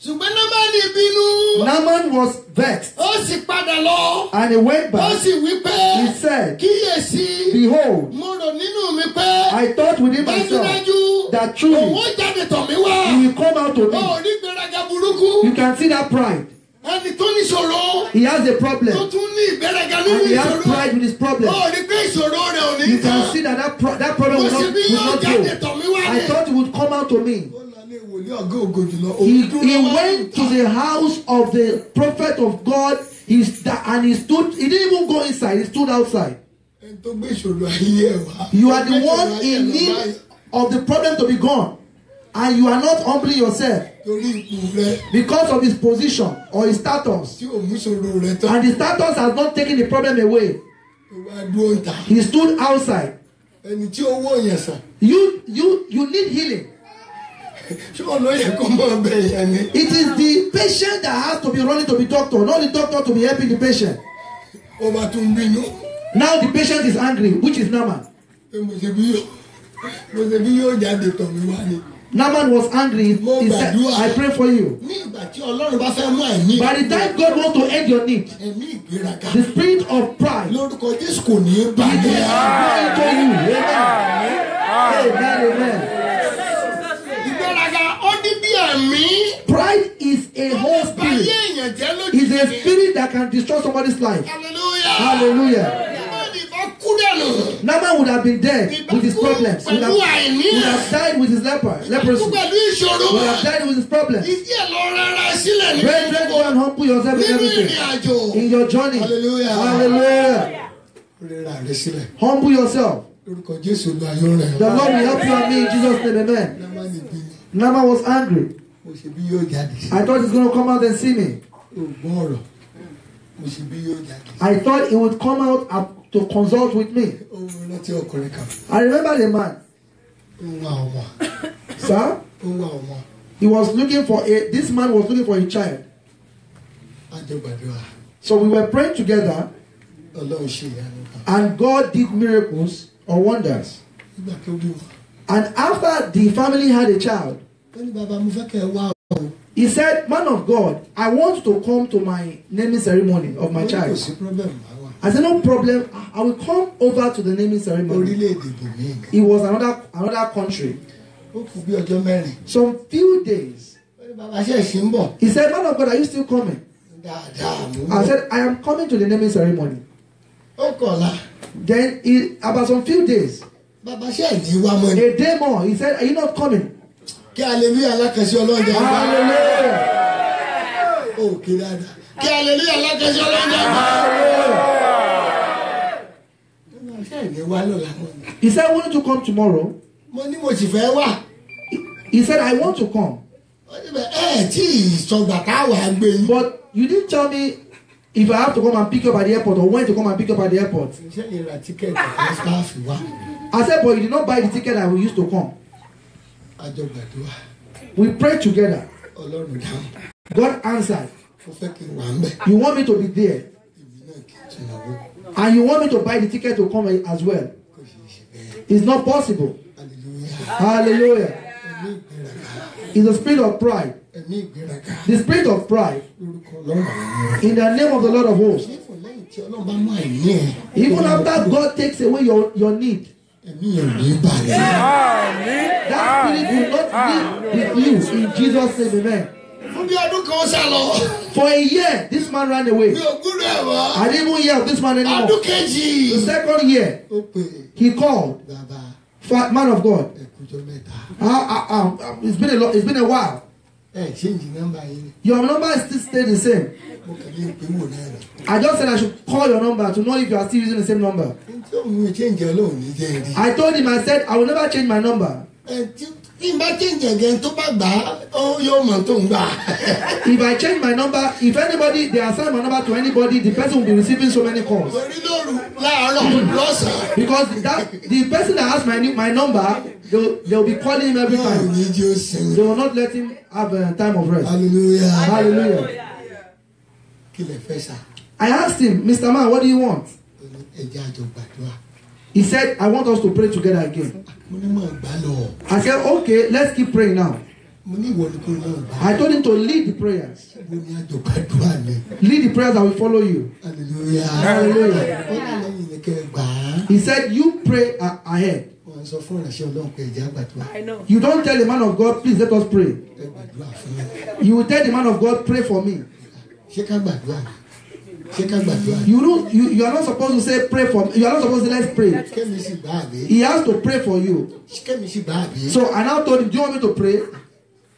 Ṣùgbọ́n Námánì bínú. Naaman was vexed, Ó sì padà lọ. and he went Ó back. sì wí pé. He said, Kíyèsí. behold, Mo rò nínú mi pé. I thought within myself Dájúdájú. that truly Òun ó jáde tọ̀ mí wá. he will come out to me. Ó rí gbéraga burúkú. You can see that pride. Ẹni tó ní ìṣòro. He has a Tó problem, tún ní ìgbéraga nínú and he has ìṣòro. pride with his problem. Ó rí pé ìṣòro rẹ̀ ò ní You tán. can see that that problem Mo will sì not, bí will yóò not jáde go. tọ̀ mí wá I ní. thought he would come out to me. Ó lọ lé wòlíì ọ̀gá ògo jùlọ. He went to the house of the prophet of God. And he stood. He didn't even go inside. He stood outside. Ẹni tó gbé ìṣòro ayé ẹ̀ wá. You are the Ó gbé one ìṣòro ayé in ẹ̀ lọ need báyìí. of the problem to be gone, and you are not humbling yourself Torí ipò rẹ̀ because of his position or his status. tí ò mú ìṣòro rẹ̀ tán. And the status has not taken the problem away. Ó wá dúró ń ta. He stood outside. Ẹni tí ó wó yẹn sàn. You need healing. Ṣé ọ̀nà yẹ kó mọ̀ bẹ́ẹ̀ yẹn ni? It is the patient that has to be running to the doctor, not the doctor to be helping the patient. Ó bá tún bínú. Now the patient is angry, which is Naaman. Pé mo ṣe bí yóò jáde tọ̀ mí wá ni. Naaman was angry. He said, I pray for you. Ní ìgbà tí Ọlọ́run bá fẹ́ mú àìní. By the time God wants to end your need, Ẹ̀mí ìgbéraga. the spirit of pride will Lórúkọ Jésù kò ní í go bàjẹ́. into you. Amen. Amen. Ìgbéraga ó ní bí ẹ̀mí. Pride is a whole Báyé spirit. èèyàn jẹ́ lójú. It's a spirit that can destroy somebody's life. Hallelujah. Hallelujah. Námánì bá kú dànù. Naaman would have been dead with his problems. Would have died with his leprosy. Kú pẹ̀lú ìṣòro. Would have died with his problems. Ìdí ẹ̀ lọ rárá sílẹ̀ ní. Brethren, go and humble yourself in Nínú everything. ìrìn àjò. In your journey. Hallelujah. Hallelujah. Rírà rẹ̀ sílẹ̀. Humble yourself. Lórúkọ Jésù lọ ayọ̀ rẹ̀. The Lord will help you and me in Jesus' name. Amen. Námánì bínú. Naaman was angry. Mo ṣe bí yóò jáde. I thought he's going to come out and see me. Ògbọ́n ọ̀rọ̀. Mo ṣe bí yóò jáde. I thought he would come out to consult with me. Ó rántí ọkùnrin kan. I remember the man, Ó ń wá ọmọ. sir. Ó ń wá ọmọ. He was looking for this man was looking for a child. A jọ gbàdúrà. So we were praying together, Ọlọ́run ṣe ìyanu kan. and God did miracles or wonders. Nígbà tó bí wọn. And after the family had a child, Ó ní bàbá mo fẹ́ kẹ́ ẹ wá o. he said, "Man of God, I want to come to my naming ceremony of my Ó ní kò child." sí problem máa wà. I said, "No problem. I will come over to the naming ceremony." Orílẹ̀-èdè bòmíì. It was another country. Ó kù bí ọjọ́ mẹ́rin. Some few days, Ó ní bàbá ṣe ìṣí ń bọ̀. he said, "Man of God, are you still coming?" Dáadáa mú. I said, "I am coming to the naming ceremony." Ó kọ̀ọ̀la. Then, about some few days, Bàbá ṣe ìní wá mọ́ ni. a day more, he said, "Are you not coming?" Kí hallelujah alákẹ́sí ọlọ́jà gbà. Hallelujah. Ó kí dáadáa. Kí hallelujah alákẹ́sí ọlọ́jà gbà. Bàbá ṣe ìní wá lọ́la mọ́ ni. He said, "Why don't you come tomorrow?" Mo ní mo sì fẹ́ wà. He said, "I want to come. Ó ní bẹ́ẹ̀ tí ìsọgbà táwa gbé yín. But you didn't tell me if I have to come and pick you up at the airport or when to come and pick you up at the airport." Iṣẹ́ ìra tíkẹ́ẹ̀tì kan sáàfì wá. I said, "But you did not buy the ticket I will use to come." A jọ gbàdúrà. We prayed together. Ọlọ́run dáhùn. God answered. Ó fẹ́ kí n wà ń bẹ̀. You want me to be there, Èmi náà kì í tún náwó. and you want me to buy the ticket to come as well. Kò sì ṣe bẹ́ẹ̀. It's not possible. Hallelujah. Hallelujah. Ẹ̀mí ìgbéraga. It's the spirit of pride. Ẹ̀mí ìgbéraga. The spirit of pride. Lórúkọ Ọlọ́run àwọn ọmọ. In the name of the Lord of hosts. Ṣé fún lẹ́yìn tí Ọlọ́run bá mú àìní ẹ̀? Even after God takes away your need, Ẹ̀mí ẹ̀ ò ní balẹ̀. that spirit will not live with you in Jesus' name. Amen. Fún bí ọdún kan ó sá lọ. For a year, this man ran away. Mi ò gbúdọ̀ ẹ̀ wá. I didn't even hear of this man anymore. Ọdún kejì. The second year, Ó pè he called. bàbá Man of God. ẹ̀kújọ́ mẹ́ta. It's been a while. Ẹ ṣéǹjì nọ́mbà yìí. Your number is still stay the same. Mo kàn ní ìpè wò náà rẹ̀. I just said I should call your number to know if you are still using the same number. Tí òun ṣéǹjì ọlọ́run ní jẹ́ rí. I told him, I said, I will never change my number. Tí n bá ṣéǹjì ẹ̀gẹ́ tó bá gbà á, ó yóò mọ̀ tó ń gbà. If I change my number, if anybody, they assign my number to anybody, the person will be receiving so many calls. Torí lóru láàárọ̀ lọ́sàn-án. Because the person that has my number, they'll be calling him every Báwo time. ni jí ó sinmi? They will not let him have a time of rest. Hallelujah. Hallelujah. Kí lẹ fẹ́ sà? I asked him, Mr. Man, what do you want? Ẹ jẹ́ àjọ gbàdúrà. He said, I want us to pray together again. Mo ní mọ̀ gbá lọ. I said, okay, let's keep praying now. Mo ní ìwọ ni kò náà gbà. I told him to lead the prayers. Mo ní àjọ gbàdúrà ni. Lead the prayers that will follow you. Hallelujah. Hallelujah. Ó ní lẹ́yìn ni kẹ́ ẹ gbà á. He said, you pray ahead. Wọ́n sọ fún ìránṣẹ́ Ọlọ́run pé ẹ jẹ́ àgbàdúrà. You don't tell the man of God, please let us pray. Ẹ gbàdúrà fún mi. You will tell the man of God, pray for me. Ṣé ká gbàdúrà? Ṣé ká gbàdúrà? You are not supposed to say pray for me. You are not supposed to say let's pray. Kẹ́mi sì bá àbí. He has to pray for you. Kẹ́mi sì bá àbí. So I now told him, do you want me to pray?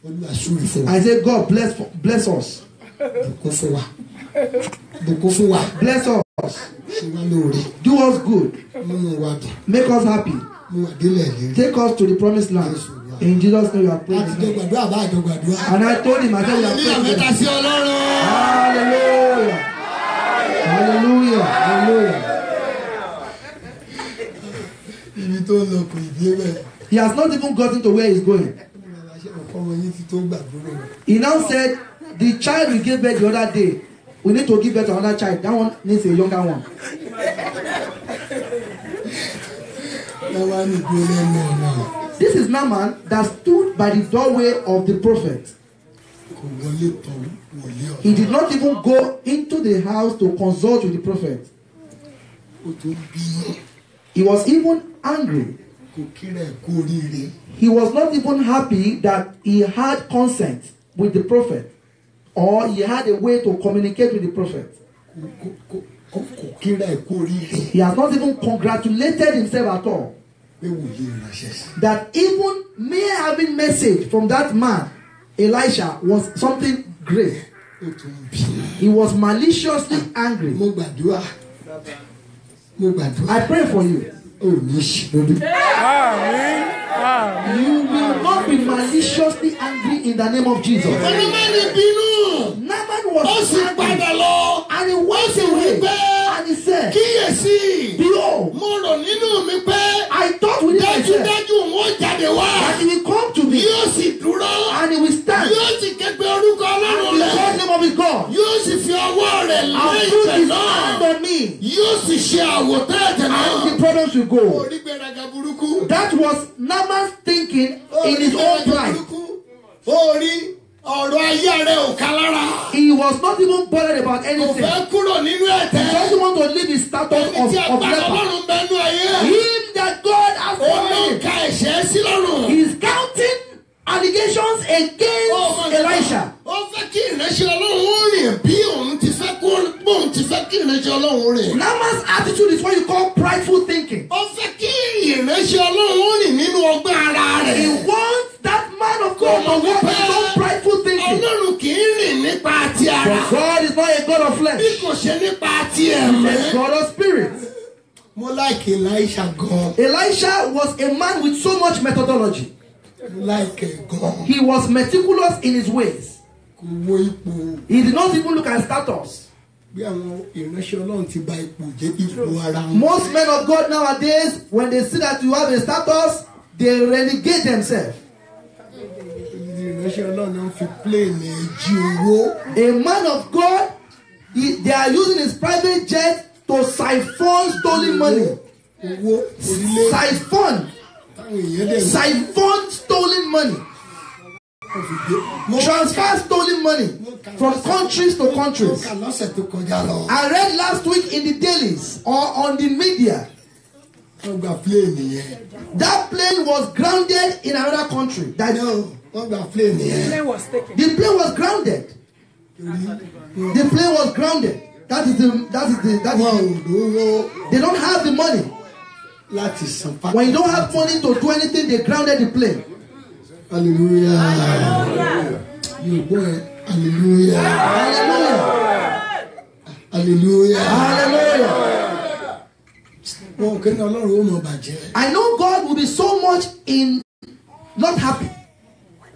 Olúwa súre fún wa. I said, God bless us. Bùkún fún wa. Bùkún fún wa. Bless us. Ṣé wá lóore? Do us good. Múnú wa dùn. Make us happy. Mú wa délẹ̀ lérí. Take us to the promised land. In Jesus' name we are praying. Àti jọ gbàdúrà bá àjọ gbàdúrà. And I told him, I said, we are Hallelujah praying. mẹ́ta sí Ọlọ́run. Hallelujah. Hallelujah. Hallelujah. Ibi tó ń lọ kò ìdí bẹ́ẹ̀. He has not even gotten to where he's going. Ṣé ọkọ wọn yín ti tó gbàdúrà? He now said, the child we gave birth the other day, we need to give birth to another child. That one needs a younger one. Ẹ wá ní ìdúró lẹ́nu ọ̀nà. This is Naaman that stood by the doorway of the prophet. Kò wọlé tán wòlé ọ̀nà. He did not even go into the house to consult with the prophet. Ó tó bí He was even angry. kò kíra ẹ̀ kú oríire. He was not even happy that he had consent with the prophet, or he had a way to communicate with the prophet. Kò kíra ẹ̀ kú oríire. He has not even congratulated himself at all. Pé wòlé ìránṣẹ́ sí. That even mere having message from that man, Elisha, was something great. Ó tó bí. He was maliciously angry. Mo gbàdúrà. Mo gbàdúrà. I pray for you. Ó ní ṣì lórí. You will not be maliciously angry in the name of Jesus. Onímọ̀ni bínú. Naaman Ó was sì angry padà lọ. and he went away and he said, Kíyèsí. behold, Mo rò nínú mi pé I thought within myself dájúdájú òun ó jáde wá. that he will come to me Yóò sì dúró. and he will stand Yóò sì ké pe orúkọ Ọlọ́run in the rẹ̀. name of his God Yóò sì fi ọwọ́ rẹ̀ lé and put ìtẹ̀ his náà. hand on me Yóò sì ṣe àwòtán ẹ̀tẹ̀ náà. and the problems will go. Orí gbéraga burúkú. That was Naaman's thinking in his own pride. Orí ọ̀rọ̀ ayé rẹ̀ ò ká lára. He was not even bothered about Kò anything. fẹ́ kúrò nínú He ẹ̀tẹ̀. doesn't want to leave his status Ẹni tí of agbára leper. Ọlọ́run bẹnu ayé. Him that God has Òun ló called ń him. ka ẹ̀ṣẹ̀ sí lọ́rùn. He is counting allegations against Elisha. Ó fẹ́ kí ìránṣẹ́ Ọlọ́run ó rìn bí òun ti fẹ́ bóun ti fẹ́ kí ìránṣẹ́ Ọlọ́run rìn. Naaman's attitude is what you call prideful thinking. Ó fẹ́ kí ìránṣẹ́ Ọlọ́run ó rìn nínú ọgbọ́n ara He rẹ̀. wants that man of God to walk in his own prideful thinking. Ọlọ́run kì í rìn nípa ti ara. But God is not a God of Bí flesh. kò ṣe nípa ti He is ẹ̀mí. God of spirit. Mo like Elisha gan. Elisha was a man with so much methodology. Mo like ẹ̀ gan. He was meticulous in his ways. Kò wo ipò. He did not even look at status. Bí àwọn ìránṣẹ́ Ọlọ́run ti bà ipò jẹ́ ipò ara wọn. Most men of God nowadays, when they see that you have a status, they relegate themselves. Ìránṣẹ́ Ọlọ́run fi plane jí owó. A man of God, they are using his private jet to siphon stolen money. Owó orílẹ̀. Siphon. Táwọn èèyàn dẹ̀ Siphon stolen money. Transfer stolen money from countries to countries. Mo kà lọ́sẹ̀ tó kọjá lọ. I read last week in the dailies or on the media. Wọ́n gba plane yẹn. That plane was grounded in another country. That No, Wọ́n gba plane yẹn. Plane was taken. The plane was grounded. The plane was grounded. That is Wọ́n ò lówó they don't have the money. láti san pátá. When you don't have money to do anything, they grounded the plane. Hallelujah. Yóò gbọ́ ẹ. Hallelujah. Hallelujah. Hallelujah. Hallelujah. Wọ́n kí ni Ọlọ́run ó mọ̀ bàjẹ́. I know God will be so much in not happy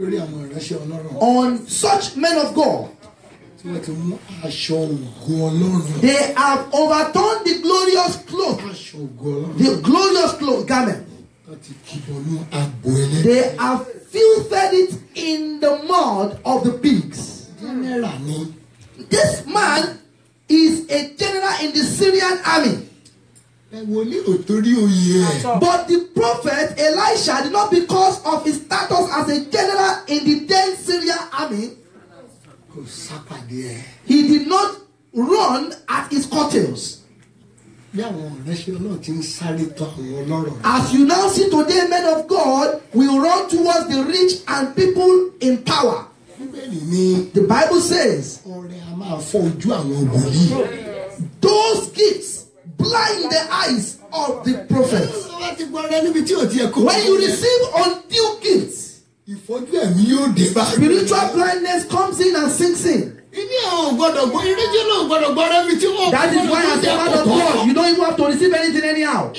Lórí àwọn ìránṣẹ́ Ọlọ́run. on such men of God. Tí wọ́n ti mú aṣọ ògo Ọlọ́run. They have overturned the glorious cloth, Aṣọ ògo Ọlọ́run. the glorious cloth garment. Láti kíbọnú àgbo ẹlẹ́dẹ̀. They have filtered it in the mud of the pigs. Jẹ́nẹ́rà ni. This man is a general in the Syrian army. Ẹ wòlíì ò torí oyè ẹ̀. But the prophet Elisha did not, because of his status as a general in the then Syrian army, Kò sápàdé ẹ̀. he did not run at his coattails. Bí àwọn ìránṣẹ́ Ọlọ́run ti ń sáré tọ̀ àwọn ọlọ́rọ̀. As you now see today, men of God will run towards the rich and people in power. Bíbélì ni The Bible says, ọrẹ a máa fọ́ ojú àwọn wòlíì. those gifts blind the eyes of the prophets. Wọ́n ti gbọ́ ọrẹ níbi tí ò tiẹ̀ kó. When you receive undue gifts, Ìfọ́jú ẹ̀mí yóò dé bá. spiritual blindness comes in and sinks in. Ilé àwọn ò gbọ́dọ̀ gbọ́ ìrẹ́jẹ́ náà ò gbọ́dọ̀ gbọ́ ọrẹ níbi tí wọ́n. That is why, as a man of God, you don't even have to receive anything anyhow.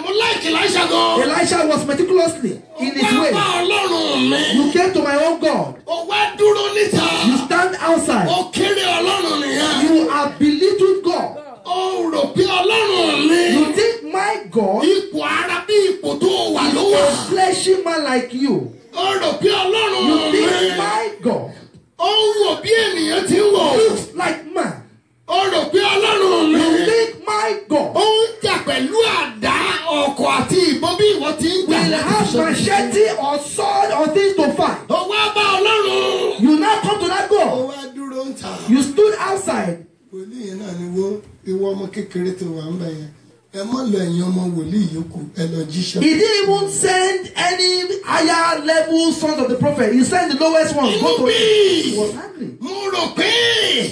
Mo láìkì láìsà gan. Elisha was meticulously in his way. Wá bá Ọlọ́run mi. You came to my own God. Ó wá dúró níta. You stand outside. Ó kéré Ọlọ́run nìyẹn. You have belittled God. Ó rò pé Ọlọ́run mi. You think my God Ipò ara bí ipò tó wà ló is wà. a fleshy man like you. Ó rò pé Ọlọ́run You mi. think my God Ó ń wò bí ènìyàn ti ń wò. looks like man. Ó rò pé Ọlọ́run mi. You think my God Ó ń jà pẹ̀lú àdá ọkọ̀ àti ìbọn bí ìwọ ti ń jà. will have machete or sword or things to fight. Ó wá bá Ọlọ́run. You now come to that Ó God. wá dúró ń tà. You stood outside. Wòlíì yẹn náà ni wo ìwọ ọmọ kékeré tó wà ń bẹ̀ yẹn. Ẹ má lọ ẹ̀yin ọmọ wòlíì yòókù ẹ lọ jíṣẹ́. He didn't even send any higher level sons of the prophet. He sent the lowest ones. Go to him. He was angry. Mo rò pé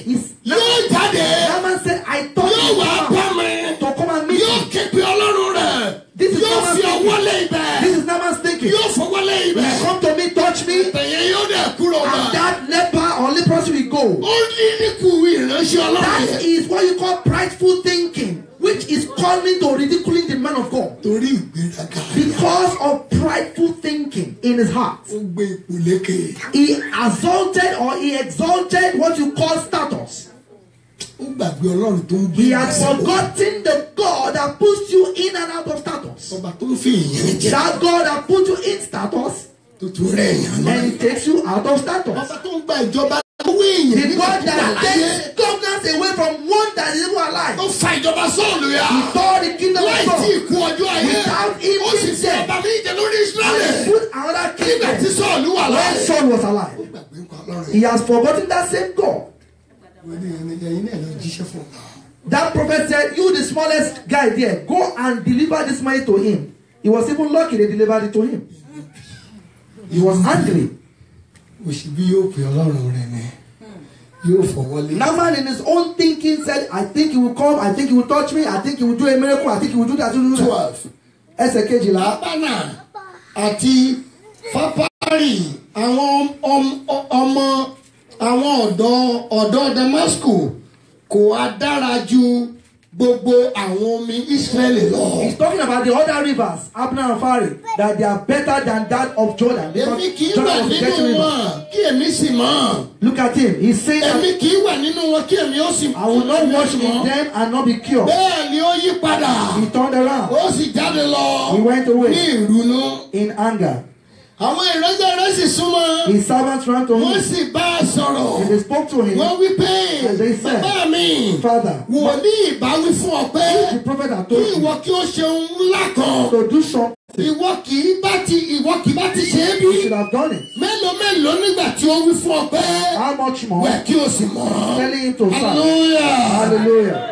He's, yóò jáde. Naaman said, I thought Yóò you wá bá mi. to come and meet Yóò me. ké pe Ọlọ́run rẹ̀. This is Yóò Naaman's fi ọwọ́ lé thinking. ibẹ̀. This is Naaman's thinking. Yóò fọwọ́ lé ibẹ̀. Come to me, touch me, Tẹ̀yẹ yóò dẹ̀ kúrò and wá. that leper or leprosy will go. Ó ní níkù ìránṣẹ́ Ọlọ́run That yẹn. is what you call prideful thinking, which is calling to ridiculing the man of God. Torí ìgbéraga. Because of prideful thinking in his heart. Ó gbé ipò lékè. He assaulted or he exalted what you call status. Ó gbàgbé Ọlọ́run tó ń gbé He has ìgbésẹ̀. forgotten the God that puts you in and out of status. Ọba tó ń fi ìyẹn jẹ. That God that puts you in status Tó tún rẹ̀ èèyàn náà. and he takes you out of status. Ọba tó ń gba ìjọba owó èèyàn. The God that nígbà takes governance away from one that is even alive. Ó fa ìjọba sọ́ọ̀lù ya. He tore the kingdom of Láì tí God ìkú ọjọ́ ayé. without him Ó sì being fi dead. ọba mi jẹ lórí and Ísírẹ́lì. he put another Nígbà tí kingdom Sọ́ọ̀lù wà when láàyè. Saul was Ó alive. gbàgbé nǹkan Ọlọ́run. He has forgotten that same God. Ẹ̀yin náà lọ jíṣẹ́ fún un. That prophet said, you the smallest guy there, go and deliver this money to him. He was even lucky they delivered it to him. He was angry. Òṣìbí yóò pè Ọlọ́run rẹ̀ ni. Yóò fọwọ́ lé. Naaman in his own thinking said, I think he will come, I think he will touch me, I think he will do a miracle, I think he will do that. 12. Ẹsẹ̀ kejìlá. Lábánà àti Fápárì àwọn ọmọ àwọn ọ̀dọ́ Damascus kò á dára ju gbogbo àwọn omi Ísírẹ́lì lọ. He's talking about the other rivers, Abner and Phari, that they are better than that of Jordan. Èmi kì í Jordan wà was the nínú getting river. wọn kí èmi sì mọ̀. Look at him. He's saying, Èmi kì í wà nínú wọn kí èmi ó sì mọ̀. I will not wash in them and not be cured. Bẹ́ẹ̀ ni ó yí padà. He turned around Ó sì jáde lọ. He went away. Ní ìrunú. in anger. Àwọn ìránṣẹ́ rẹ̀ sì súnmọ́. His servants ran to Wọ́n him sì bá a sọ̀rọ̀. and they spoke to him. Wọ́n wí pé And they said, bàbá mi Father, wòlíì ìbáwí fún ọ pé the prophet had kí told ìwọ you kí ó ṣe ohun ńlá kan. to do something. Ìwọ kì í bá ti ṣe é You bí. should have done it. Mélòó nígbà tí ó wí fún ọ pé How much more? wẹ̀ kí o sì mọ̀. Telling him to serve. Hallelujah. Hallelujah.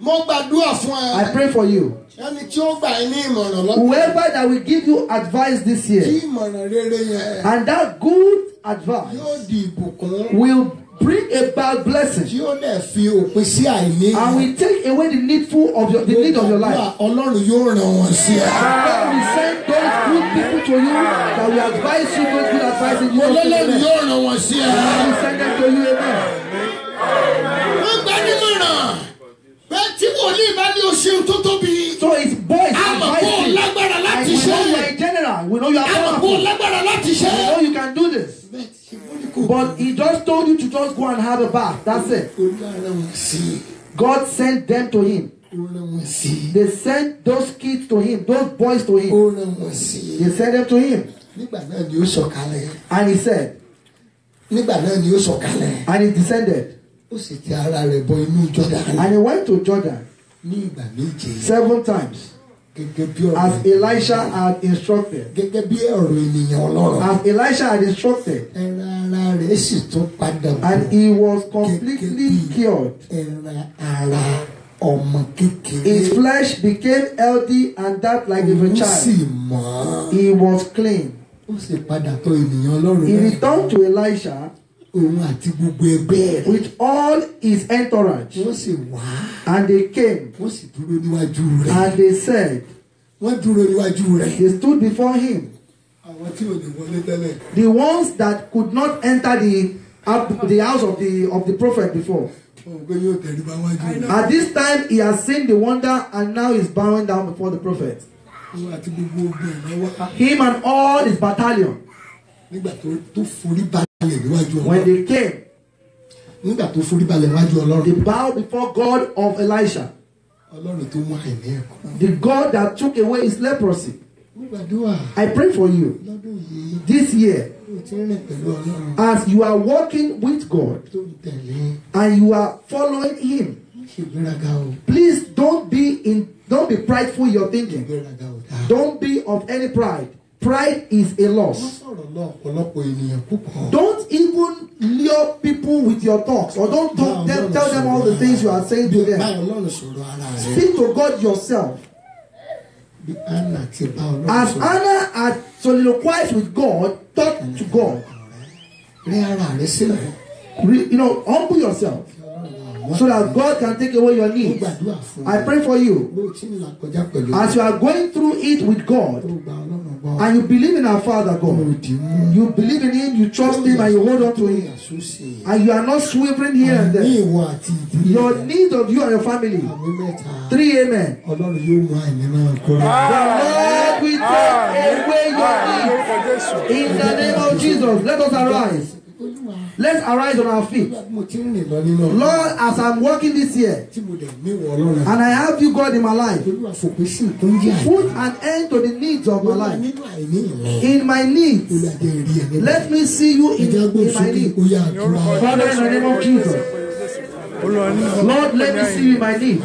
Mo gbàdúrà fún ẹ. I pray for you. Ẹni tí ó gbà ẹ́ ní ìmọ̀ràn lọ́dún. Whoever that will give you advice this Tí year, ìmọ̀ràn rere yẹn and that good advice yóò di ìbùkún. will bring about blessing Tí ó dẹ̀ fi òpin sí àìní. and will take away the needful of the need of your life. Ọlọ́run yóò ràn wọ́n sí ẹ. God will send those good people to you that will advise you those good advice in Jesus' Ọlọ́run name. yóò ràn wọ́n sí ẹ. God will send them to you, amen. Wọ́n gbà nímọ̀ràn pé tí wòlíì bá ní oṣù tó tóbi. So his voice Àmọ̀ kó advises you. lágbára And láti we ṣe. know you are a general. We know you are Àmọ̀ kó powerful. lágbára láti ṣe. We know you can do this. But he just told you to just go and have a bath. That's it. God sent them to him. They sent those kids to him, those boys to him. They sent them to him. And he said, and he descended. And he went to Jordan 7 times. As Elisha had instructed. As Elisha had instructed. And he was completely cured. His flesh became healthy and that like of a child. He was clean. He returned to Elisha with all his entourage. And they came. And they said, they stood before him. The ones that could not enter the house of the prophet before. At this time he has seen the wonder and now he's bowing down before the prophet. Him and all his battalion. When they came, they bowed before God of Elisha. The God that took away his leprosy. I pray for you this year, as you are walking with God and you are following him. Please don't be prideful in your thinking. Don't be of any pride. Pride is a loss. Don't even lure people with your talks, or don't tell them all the things you are saying to them. Speak to God yourself. As Anna had soliloquized with God, talk to God. Humble yourself so that God can take away your needs. I pray for you. As you are going through it with God, and you believe in our Father God, you believe in him, you trust him, and you hold on to him, and you are not swerving here and there. Your need of you and your family. 3 amen. The Lord will take away your needs. In the name of Jesus, let us arise. Let's arise on our feet. Lord, as I'm working this year, and I have you, God, in my life, put an end to the needs of my life. In my needs, let me see you in my needs. Father, in the name of Jesus, Lord, let me see you in my needs.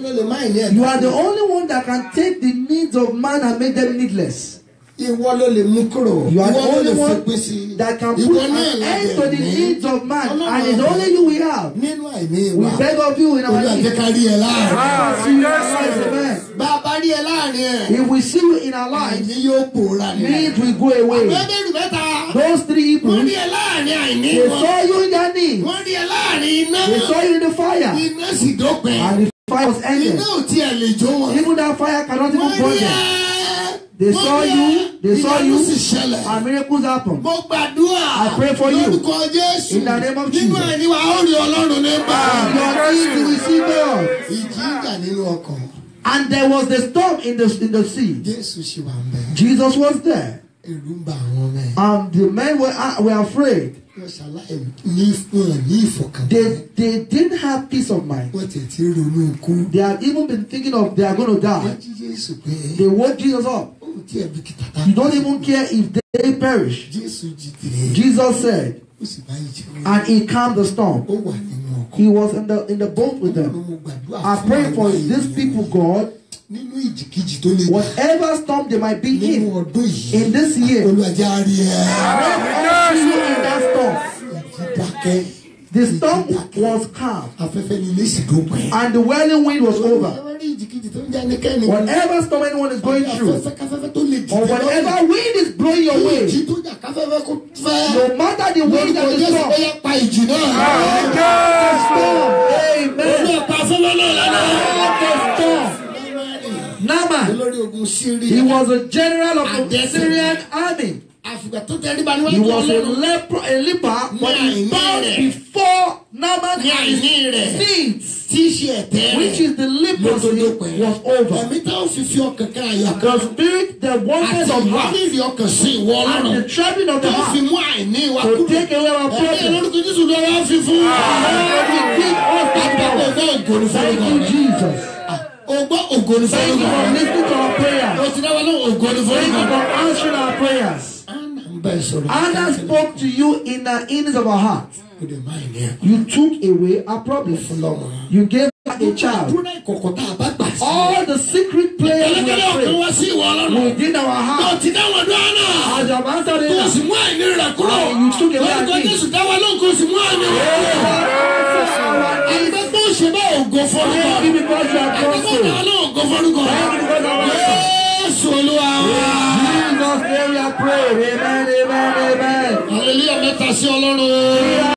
You are the only one that can take the needs of man and make them needless. You are the only one that can put an end to the needs of man, and it's only you we have. We beg of you in our needs. If we see you in our lives, needs will go away. Those 3 people, they saw you in their need. They saw you in the fire, and the fire was ended. Even that fire cannot even burn them. They saw you, and miracles happened. I pray for you in the name of Jesus. Your need to receive God. And there was the storm in the sea. Jesus was there. And the men were afraid. They didn't have peace of mind. They had even been thinking of they are going to die. They woke Jesus up. You don't even care if they perish. Jesus said, and he calmed the storm. He was in the boat with them. I pray for these people, God. Whatever storm they might be in this year, let us see you in that storm. The storm was calm, and the whirling wind was over. Whatever storm anyone is going through, or whatever wind is blowing your way, no matter the wind and the storm, Naaman, he was a general of the Syrian army. He was a leper, but he bowed before Naaman and his needs, which is the leprosy, was over. The spirit, the oneness of heart, and the trapping of the heart, to take away our problem. Thank you, Jesus. Thank you for listening to our prayers. Thank you for answering our prayers. Anna spoke to you in the innards of our heart. You took away our problem. You gave us a child. All the secret prayers we prayed within our heart, as you have answered it, you took away our needs. Thank you because you are trusted. Thank you because you are Jesus, we are praying. Amen, amen, amen. Hallelujah.